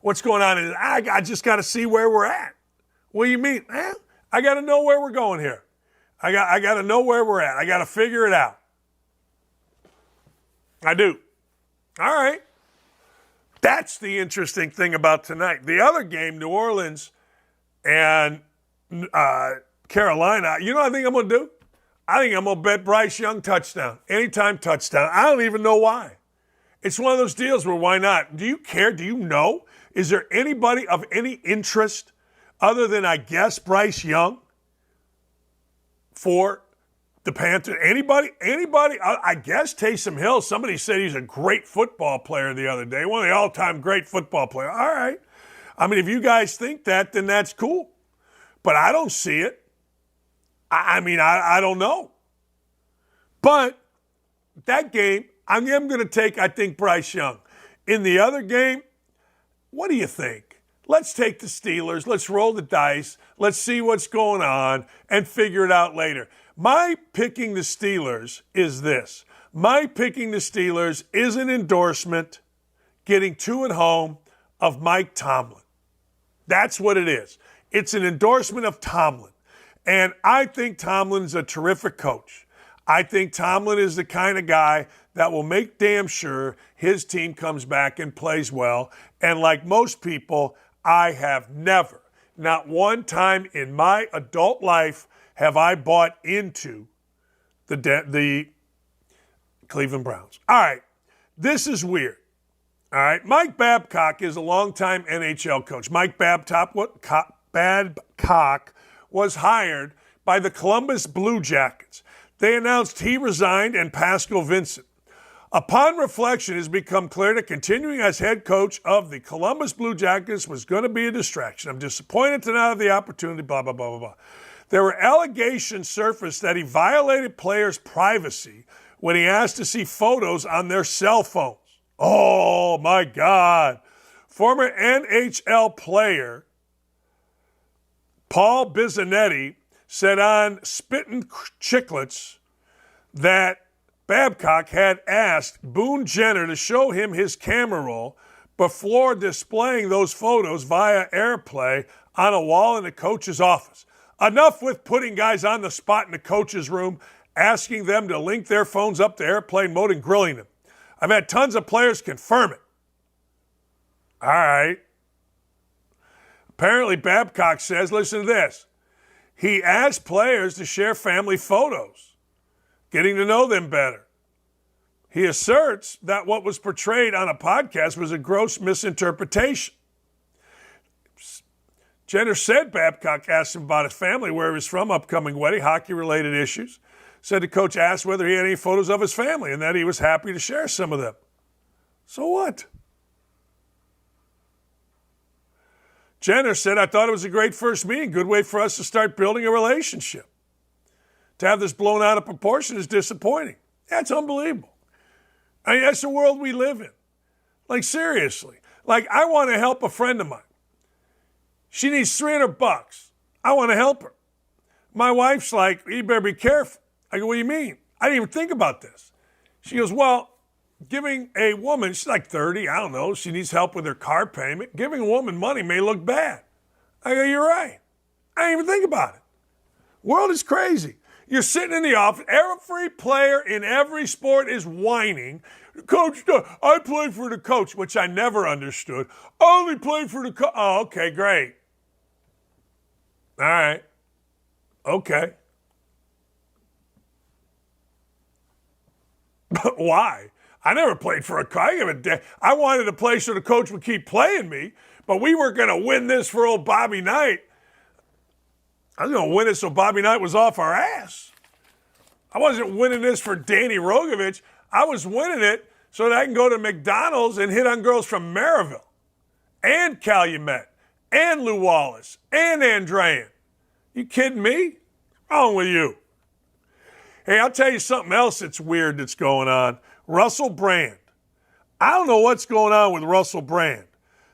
What's going on is I just got to see where we're at. What do you mean? I got to know where we're going here. I got to know where we're at. I got to figure it out. I do. All right. That's the interesting thing about tonight. The other game, New Orleans and Carolina, you know what I think I'm going to do? I think I'm going to bet Bryce Young touchdown. Anytime touchdown. I don't even know why. It's one of those deals where why not? Do you care? Do you know? Is there anybody of any interest other than, I guess, Bryce Young for the Panthers? Anybody? I guess Taysom Hill. Somebody said he's a great football player the other day. One of the all-time great football players. All right. I mean, if you guys think that, then that's cool. But I don't see it. I don't know. But that game, I am going to take, I think, Bryce Young. In the other game, what do you think? Let's take the Steelers. Let's roll the dice. Let's see what's going on and figure it out later. My picking the Steelers is this. My picking the Steelers is an endorsement, getting to and home, of Mike Tomlin. That's what it is. It's an endorsement of Tomlin. And I think Tomlin's a terrific coach. I think Tomlin is the kind of guy that will make damn sure his team comes back and plays well. And like most people, I have never, not one time in my adult life, have I bought into the Cleveland Browns. All right, this is weird. All right, Mike Babcock is a longtime NHL coach. Mike Babcock was hired by the Columbus Blue Jackets. They announced he resigned and Pascal Vincent. Upon reflection, it has become clear that continuing as head coach of the Columbus Blue Jackets was going to be a distraction. I'm disappointed to not have the opportunity, blah, blah, blah, blah, blah. There were allegations surfaced that he violated players' privacy when he asked to see photos on their cell phones. Oh, my God. Former NHL player Paul Bizzanetti said on Spittin' Chicklets that Babcock had asked Boone Jenner to show him his camera roll before displaying those photos via AirPlay on a wall in the coach's office. Enough with putting guys on the spot in the coach's room, asking them to link their phones up to airplane mode and grilling them. I've had tons of players confirm it. All right. Apparently, Babcock says, listen to this. He asked players to share family photos, getting to know them better. He asserts that what was portrayed on a podcast was a gross misinterpretation. Jenner said Babcock asked him about his family, where he was from, upcoming wedding, hockey-related issues. Said the coach asked whether he had any photos of his family and that he was happy to share some of them. So what? Jenner said, I thought it was a great first meeting, good way for us to start building a relationship. To have this blown out of proportion is disappointing. That's unbelievable. I mean, that's the world we live in. Like, seriously. Like, I want to help a friend of mine. She needs $300. I want to help her. My wife's like, you better be careful. I go, what do you mean? I didn't even think about this. She goes, well, giving a woman, she's like 30, I don't know, she needs help with her car payment. Giving a woman money may look bad. I go, you're right. I didn't even think about it. World is crazy. You're sitting in the office. Every player in every sport is whining. Coach, I played for the coach, which I never understood. I only played for the coach. Oh, okay, great. All right. Okay. But why? I never played for a coach. I wanted to play so the coach would keep playing me, but we weren't going to win this for old Bobby Knight. I was going to win it so Bobby Knight was off our ass. I wasn't winning this for Danny Rogovich. I was winning it so that I can go to McDonald's and hit on girls from Maryville and Calumet and Lou Wallace and Andrean. You kidding me? What's wrong with you? Hey, I'll tell you something else that's weird that's going on. Russell Brand. I don't know what's going on with Russell Brand.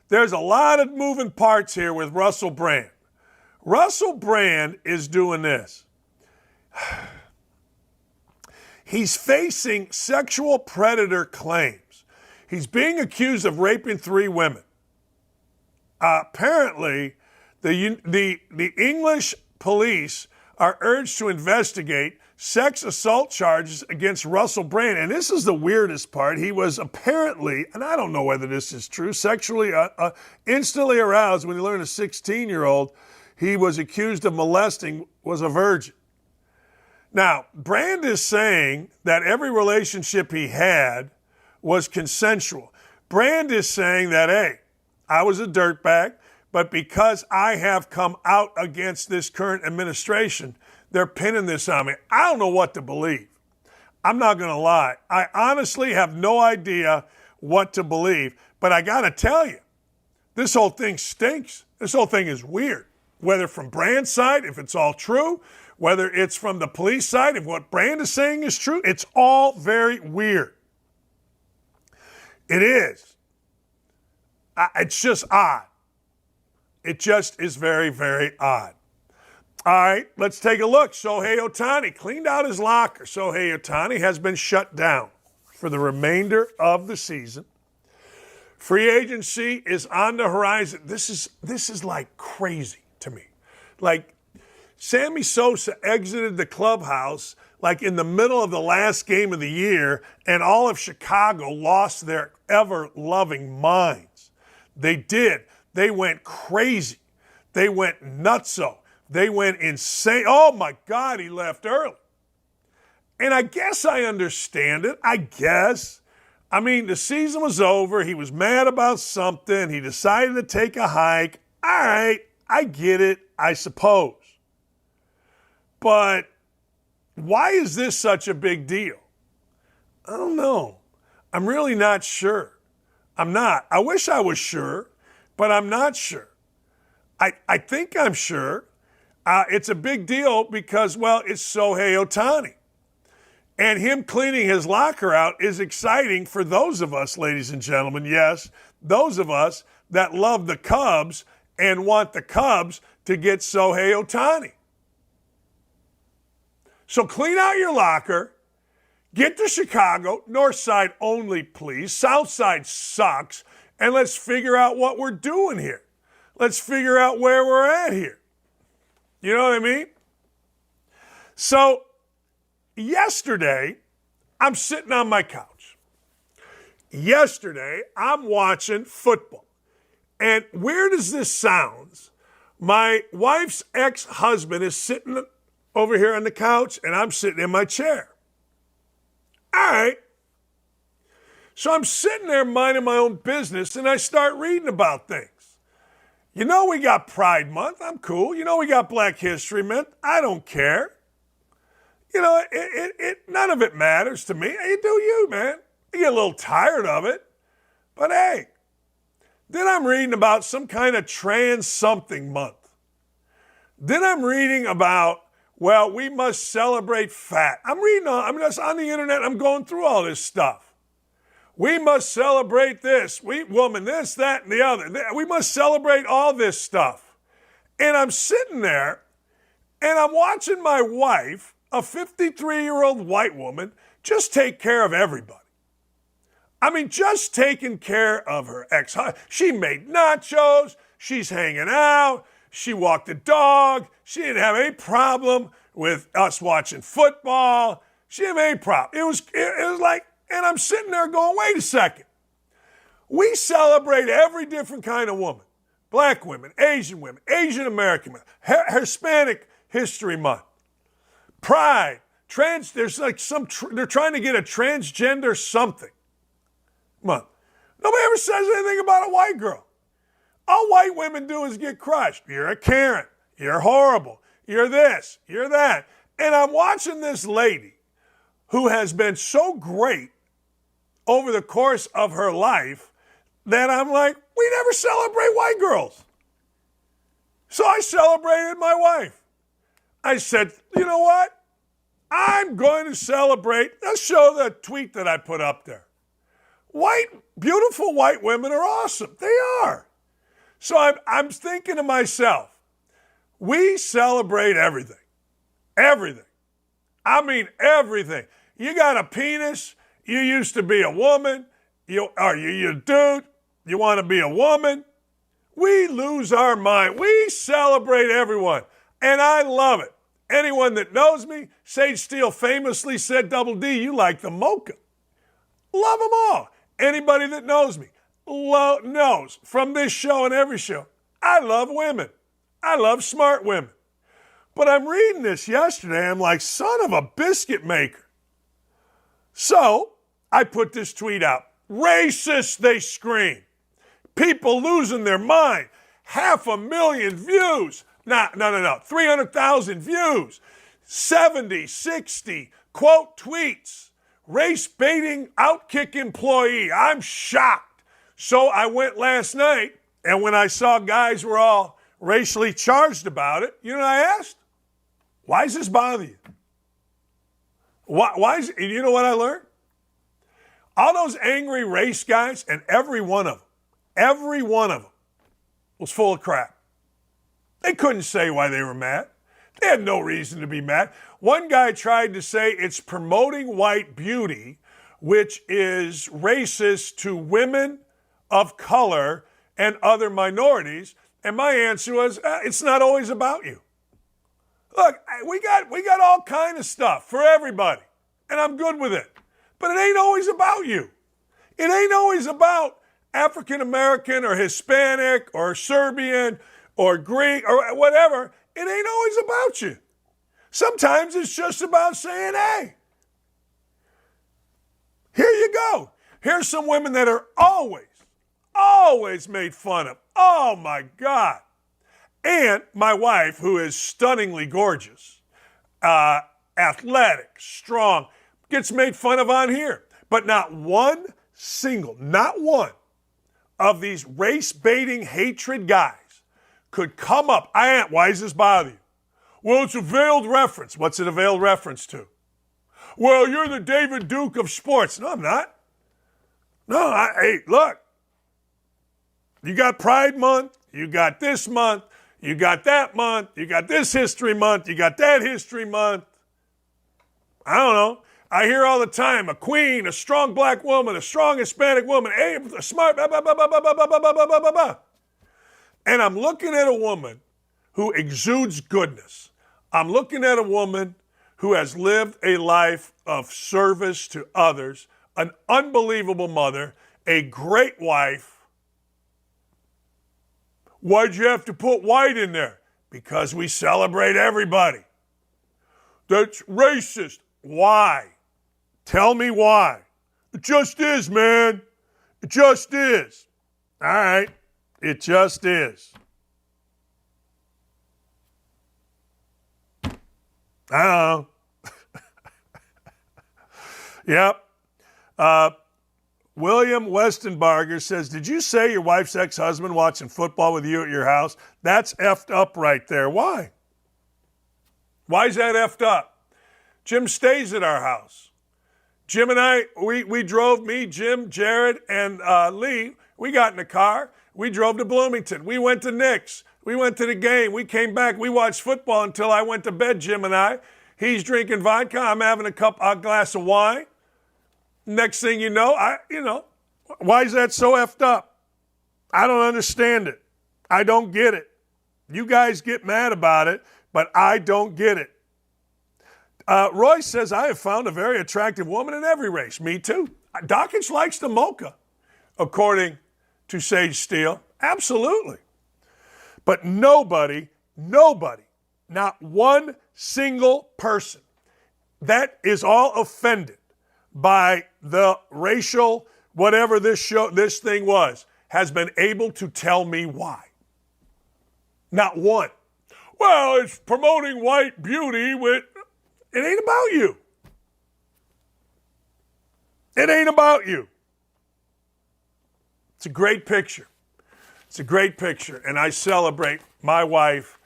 There's a lot of moving parts here with Russell Brand. Russell Brand is doing this. He's facing sexual predator claims. He's being accused of raping 3 women. Apparently, the English police are urged to investigate sex assault charges against Russell Brand. And this is the weirdest part. He was apparently, and I don't know whether this is true, sexually instantly aroused when he learned a 16-year-old he was accused of molesting was a virgin. Now, Brand is saying that every relationship he had was consensual. Brand is saying that, hey, I was a dirtbag, but because I have come out against this current administration, they're pinning this on me. I don't know what to believe. I'm not going to lie. I honestly have no idea what to believe, but I got to tell you, this whole thing stinks. This whole thing is weird. Whether from Brand's side, if it's all true, whether it's from the police side, if what Brand is saying is true, it's all very weird. It is. It's just odd. It just is very, very odd. All right, let's take a look. Shohei Otani cleaned out his locker. Shohei Otani has been shut down for the remainder of the season. Free agency is on the horizon. This is like crazy to me. Like, Sammy Sosa exited the clubhouse like in the middle of the last game of the year, and all of Chicago lost their ever-loving minds. They did. They went crazy. They went nutso. They went insane. Oh, my God, he left early. And I guess I understand it. I guess. I mean, the season was over. He was mad about something. He decided to take a hike. All right, I get it, I suppose. But why is this such a big deal? I don't know. I'm really not sure. I'm not. I wish I was sure, but I'm not sure. I think I'm sure. It's a big deal because, well, it's Shohei Otani. And him cleaning his locker out is exciting for those of us, ladies and gentlemen, yes, those of us that love the Cubs and want the Cubs to get Shohei Otani. So clean out your locker, get to Chicago, north side only, please. South side sucks, and let's figure out what we're doing here. Let's figure out where we're at here. You know what I mean? So yesterday, I'm sitting on my couch. Yesterday, I'm watching football. And weird as this sounds, my wife's ex-husband is sitting over here on the couch, and I'm sitting in my chair. All right. So I'm sitting there minding my own business, and I start reading about things. You know we got Pride Month. I'm cool. You know we got Black History Month. I don't care. You know, none of it matters to me. You do you, man. You get a little tired of it. But hey, then I'm reading about some kind of trans something month. Then I'm reading about, well, we must celebrate fat. I'm just on the internet. I'm going through all this stuff. We must celebrate this. Woman, this, that, and the other. We must celebrate all this stuff. And I'm sitting there, and I'm watching my wife, a 53-year-old white woman, just take care of everybody. I mean, just taking care of her ex-husband. She made nachos. She's hanging out. She walked the dog. She didn't have any problem with us watching football. She didn't have any problem. It was like, and I'm sitting there going, wait a second. We celebrate every different kind of woman. Black women, Asian American women, Hispanic History Month, Pride, there's like they're trying to get a transgender something month. Nobody ever says anything about a white girl. All white women do is get crushed. You're a Karen. You're horrible. You're this. You're that. And I'm watching this lady who has been so great over the course of her life that I'm like, we never celebrate white girls. So I celebrated my wife. I said, you know what? I'm going to celebrate. Let's show the tweet that I put up there. Beautiful white women are awesome. They are. So I'm thinking to myself, we celebrate everything. Everything. I mean everything. You got a penis. You used to be a woman. You're a dude. You want to be a woman. We lose our mind. We celebrate everyone. And I love it. Anyone that knows me, Sage Steele famously said, Double D, you like the mocha. Love them all. Anybody that knows me knows from this show and every show, I love women. I love smart women. But I'm reading this yesterday. I'm like, son of a biscuit maker. So I put this tweet out. Racist, they scream. People losing their mind. 500,000 views. No. 300,000 views. 70, 60 quote tweets. Race baiting OutKick employee. I'm shocked. So I went last night, and when I saw guys were all racially charged about it, you know what I asked? Why does this bother you? Why is it, you know what I learned? All those angry race guys, and every one of them was full of crap. They couldn't say why they were mad. They had no reason to be mad. One guy tried to say it's promoting white beauty, which is racist to women of color and other minorities. And my answer was, it's not always about you. Look, we got all kind of stuff for everybody, and I'm good with it. But it ain't always about you. It ain't always about African American or Hispanic or Serbian or Greek or whatever. It ain't always about you. Sometimes it's just about saying, hey, here you go. Here's some women that are always made fun of. Oh, my God. And my wife, who is stunningly gorgeous, athletic, strong, gets made fun of on here. But not one of these race-baiting hatred guys could come up. Why does this bother you? Well, it's a veiled reference. What's it a veiled reference to? Well, you're the David Duke of sports. No, I'm not. No, hey, look. You got Pride Month. You got this month. You got that month. You got this history month. You got that history month. I don't know. I hear all the time, a queen, a strong black woman, a strong Hispanic woman, a smart, blah, blah, blah, blah, blah, blah, blah, blah, blah, blah, blah. And I'm looking at a woman who exudes goodness. I'm looking at a woman who has lived a life of service to others, an unbelievable mother, a great wife. Why'd you have to put white in there? Because we celebrate everybody. That's racist. Why? Tell me why. It just is, man. It just is. All right. It just is. I don't know. Yep. William Westenbarger says, did you say your wife's ex-husband watching football with you at your house? That's effed up right there. Why? Why is that effed up? Jim stays at our house. Jim and I, we drove, me, Jim, Jared, and Lee, we got in the car. We drove to Bloomington. We went to Nick's. We went to the game. We came back. We watched football until I went to bed, Jim and I. He's drinking vodka. I'm having a glass of wine. Next thing you know, why is that so effed up? I don't understand it. I don't get it. You guys get mad about it, but I don't get it. Roy says, I have found a very attractive woman in every race. Me too. Dakich likes the mocha, according to Sage Steele. Absolutely. But nobody, not one single person that is all offended by the racial, whatever this thing was, has been able to tell me why. Not one. Well, it's promoting white beauty with... It ain't about you. It ain't about you. It's a great picture. It's a great picture. And I celebrate my wife,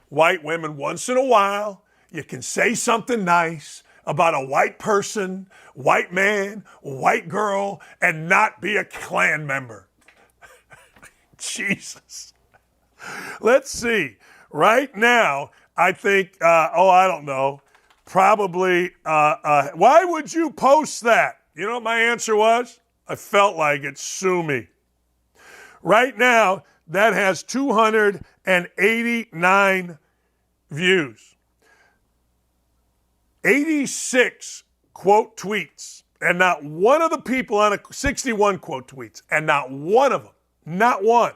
white women, once in a while. You can say something nice about a white person, white man, white girl, and not be a Klan member. Jesus. Let's see. Right now, I think, I don't know, probably, why would you post that? You know what my answer was? I felt like it. Sue me. Right now, that has 289 views. 86 quote tweets. And not one of the people on 61 quote tweets. And not one of them, not one,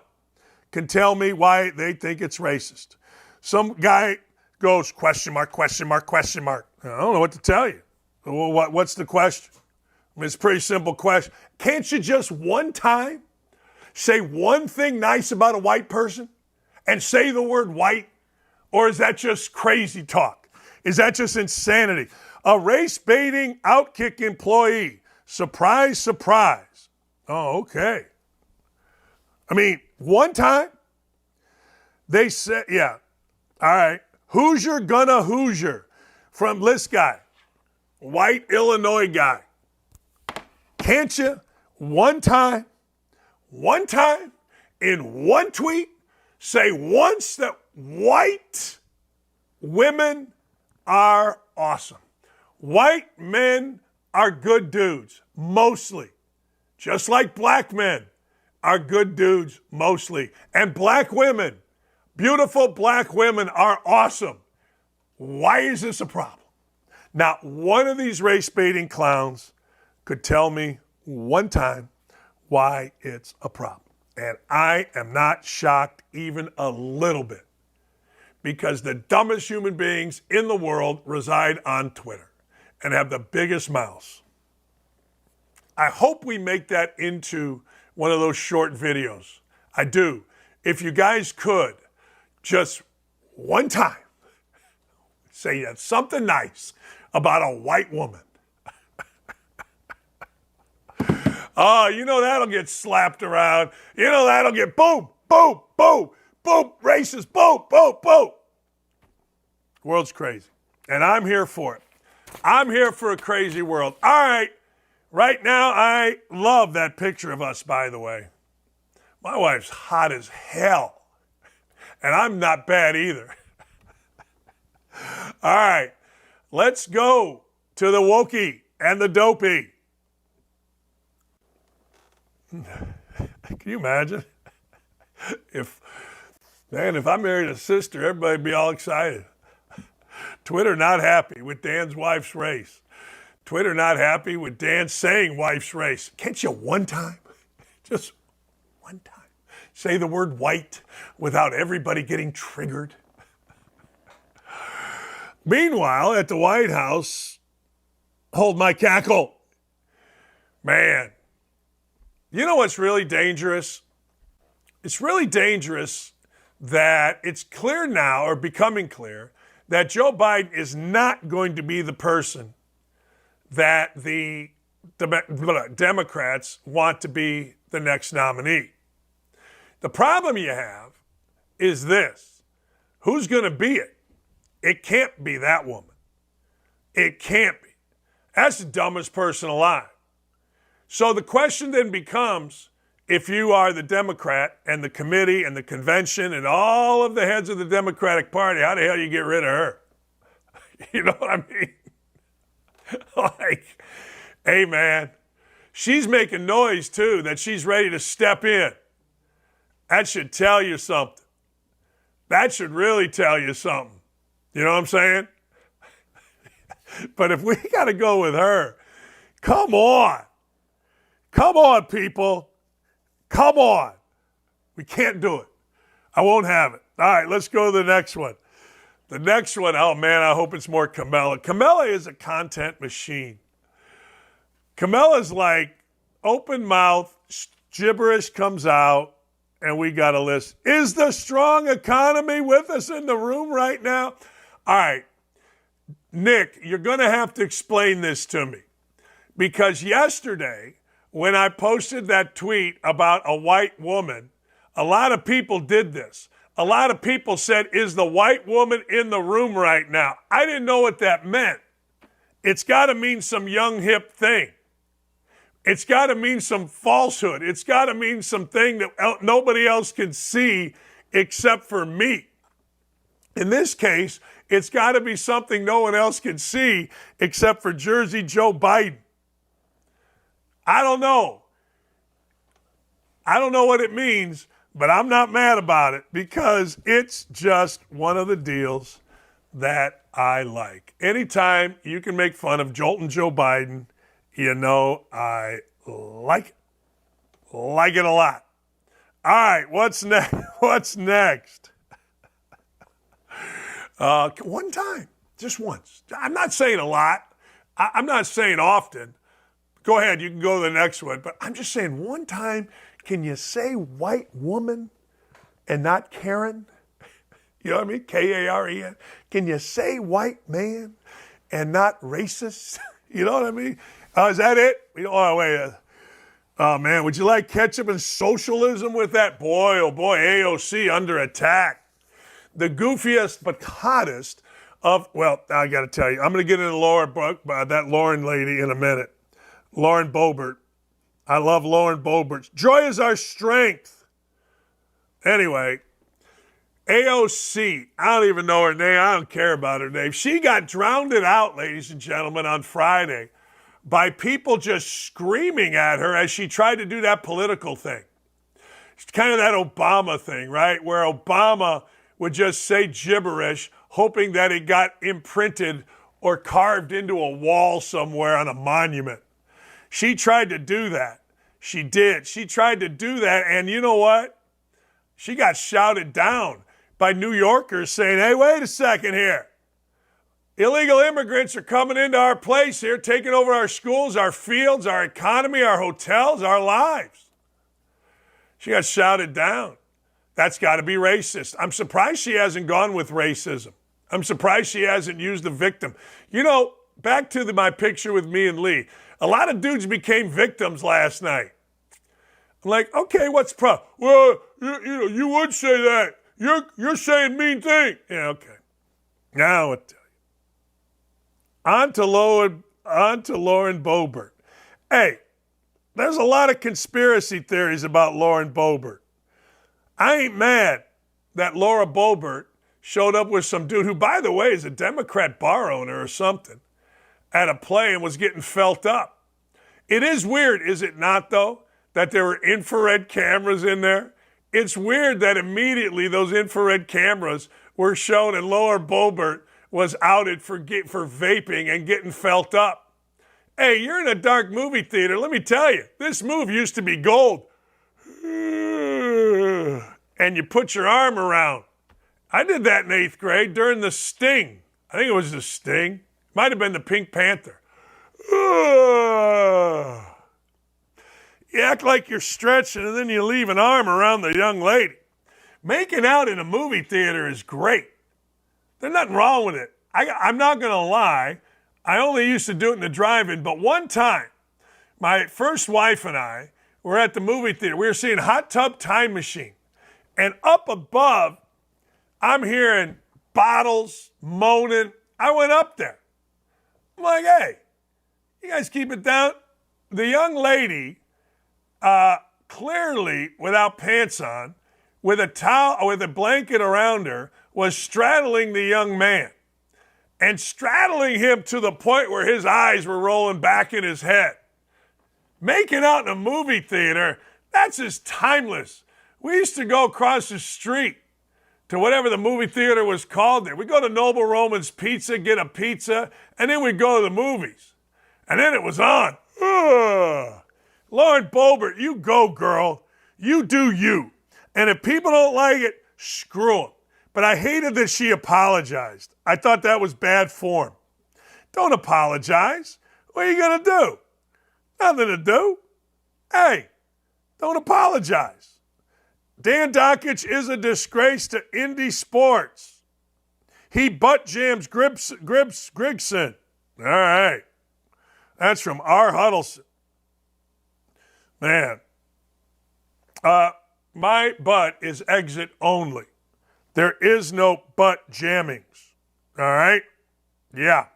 can tell me why they think it's racist. Some guy goes, question mark, question mark, question mark. I don't know what to tell you. Well, what's the question? I mean, it's a pretty simple question. Can't you just one time say one thing nice about a white person and say the word white? Or is that just crazy talk? Is that just insanity? A race-baiting OutKick employee. Surprise, surprise. Oh, okay. I mean, one time they said, yeah, all right. Hoosier gonna Hoosier from this guy, white Illinois guy. Can't you one time, in one tweet, say once that white women are awesome. White men are good dudes, mostly. Just like black men are good dudes, mostly. And black women, beautiful black women, are awesome. Why is this a problem? Not one of these race-baiting clowns could tell me one time why it's a problem. And I am not shocked even a little bit, because the dumbest human beings in the world reside on Twitter and have the biggest mouths. I hope we make that into one of those short videos. I do. If you guys could, just one time, say something nice about a white woman. Oh, you know that'll get slapped around. You know that'll get boom, boom, boom, boom, racist, boom, boom, boom. The world's crazy, and I'm here for it. I'm here for a crazy world. All right, right now I love that picture of us, by the way. My wife's hot as hell, and I'm not bad either. All right, let's go to the Wokey and the Dopey. Can you imagine? If I married a sister, everybody'd be all excited. Twitter not happy with Dan's wife's race. Twitter not happy with Dan saying wife's race. Can't you one time, just one time, say the word white without everybody getting triggered? Meanwhile, at the White House, hold my cackle. Man, you know what's really dangerous? It's really dangerous that it's clear now, or becoming clear, that Joe Biden is not going to be the person that the Democrats want to be the next nominee. The problem you have is this. Who's going to be it? It can't be that woman. It can't be. That's the dumbest person alive. So the question then becomes, if you are the Democrat and the committee and the convention and all of the heads of the Democratic Party, how the hell do you get rid of her? You know what I mean? Like, hey, man, she's making noise, too, that she's ready to step in. That should tell you something. That should really tell you something. You know what I'm saying? But if we got to go with her, come on. Come on, people. Come on. We can't do it. I won't have it. All right, let's go to the next one. The next one, oh, man, I hope it's more Kamala. Kamala is a content machine. Kamala's like open mouth, gibberish comes out, and we got a list. Is the strong economy with us in the room right now? All right, Nick, you're going to have to explain this to me. Because yesterday, when I posted that tweet about a white woman, a lot of people did this. A lot of people said, is the white woman in the room right now? I didn't know what that meant. It's got to mean some young, hip thing. It's got to mean some falsehood. It's got to mean something that nobody else can see except for me. In this case, it's got to be something no one else can see except for Jersey Joe Biden. I don't know. I don't know what it means, but I'm not mad about it because it's just one of the deals that I like. Anytime you can make fun of Joltin' Joe Biden, you know I like it. Like it a lot. All right, what's next? What's next? One time, just once. I'm not saying a lot. I'm not saying often. Go ahead, you can go to the next one. But I'm just saying, one time, can you say white woman and not Karen? You know what I mean? K-A-R-E-N. Can you say white man and not racist? You know what I mean? Is that it? Oh, wait. Oh, man, would you like ketchup and socialism with that? Boy, oh boy, AOC under attack. The goofiest but hottest of, well, I got to tell you, I'm going to get into that Lauren lady in a minute. Lauren Boebert. I love Lauren Boebert. Joy is our strength. Anyway, AOC, I don't even know her name. I don't care about her name. She got drowned out, ladies and gentlemen, on Friday by people just screaming at her as she tried to do that political thing. It's kind of that Obama thing, right? Where Obama would just say gibberish, hoping that it got imprinted or carved into a wall somewhere on a monument. She tried to do that. She did. She tried to do that, and you know what? She got shouted down by New Yorkers saying, hey, wait a second here. Illegal immigrants are coming into our place here, taking over our schools, our fields, our economy, our hotels, our lives. She got shouted down. That's got to be racist. I'm surprised she hasn't gone with racism. I'm surprised she hasn't used the victim. You know, back to my picture with me and Lee. A lot of dudes became victims last night. I'm like, okay, what's the problem? Well, you would say that. You're saying mean things. Yeah, okay. Now I'll tell you. On to Lauren Boebert. Hey, there's a lot of conspiracy theories about Lauren Boebert. I ain't mad that Laura Boebert showed up with some dude who, by the way, is a Democrat bar owner or something at a play and was getting felt up. It is weird, is it not, though, that there were infrared cameras in there? It's weird that immediately those infrared cameras were shown and Laura Boebert was outed for vaping and getting felt up. Hey, you're in a dark movie theater. Let me tell you, this move used to be gold. And you put your arm around. I did that in 8th grade during the Sting. I think it was the Sting. Might have been the Pink Panther. You act like you're stretching and then you leave an arm around the young lady. Making out in a movie theater is great. There's nothing wrong with it. I'm not going to lie. I only used to do it in the drive-in, but one time, my first wife and I were at the movie theater. We were seeing Hot Tub Time Machine. And up above, I'm hearing bottles, moaning. I went up there. I'm like, hey, you guys keep it down. The young lady, clearly without pants on, with a towel, with a blanket around her, was straddling the young man. And straddling him to the point where his eyes were rolling back in his head. Making out in a movie theater, that's just timeless. We used to go across the street to whatever the movie theater was called there. We'd go to Noble Roman's Pizza, get a pizza, and then we'd go to the movies. And then it was on. Lauren Boebert, you go, girl. You do you. And if people don't like it, screw them. But I hated that she apologized. I thought that was bad form. Don't apologize. What are you going to do? Nothing to do. Hey, don't apologize. Dan Dakich is a disgrace to indie sports. He butt jams Grigson. All right. That's from R. Huddleston. Man. My butt is exit only. There is no butt jammings. All right? Yeah.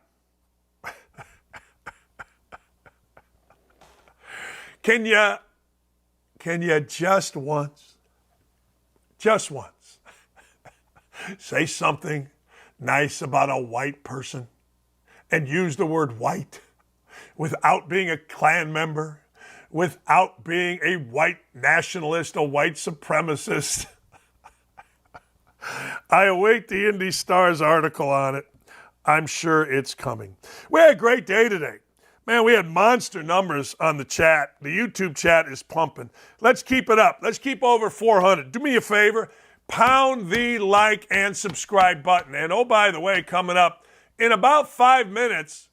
Can you just once say something nice about a white person and use the word white without being a Klan member, without being a white nationalist, a white supremacist? I await the Indy Stars article on it. I'm sure it's coming. We had a great day today. Man, we had monster numbers on the chat. The YouTube chat is pumping. Let's keep it up. Let's keep over 400. Do me a favor. Pound the like and subscribe button. And oh, by the way, coming up in about 5 minutes,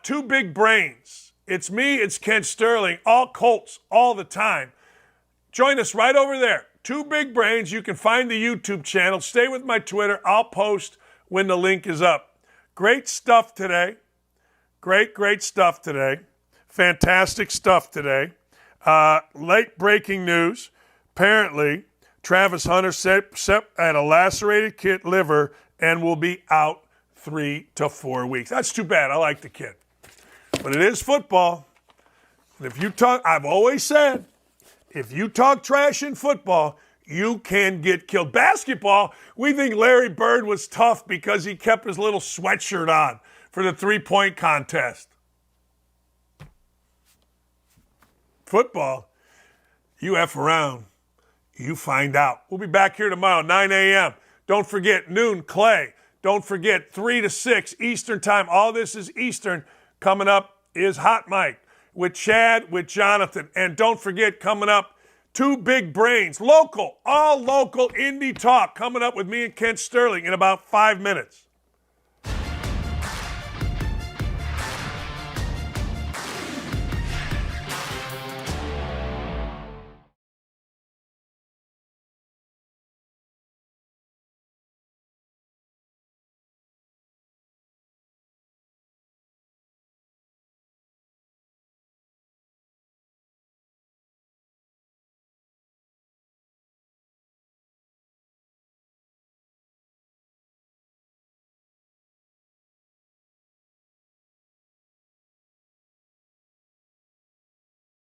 Two Big Brains. It's me, it's Ken Sterling, all Colts, all the time. Join us right over there. Two Big Brains. You can find the YouTube channel. Stay with my Twitter. I'll post when the link is up. Great stuff today. Great stuff today. Fantastic stuff today. Late breaking news. Apparently, Travis Hunter had a lacerated liver and will be out 3 to 4 weeks. That's too bad. I like the kid. But it is football. If you talk, I've always said, if you talk trash in football, you can get killed. Basketball, we think Larry Bird was tough because he kept his little sweatshirt on for the three-point contest. Football, you F around, you find out. We'll be back here tomorrow, 9 a.m. Don't forget, noon, Clay. Don't forget, 3 to 6 Eastern time. All this is Eastern. Coming up is Hot Mike with Chad, with Jonathan. And don't forget, coming up, Two Big Brains, local, all local indie talk coming up with me and Kent Sterling in about 5 minutes.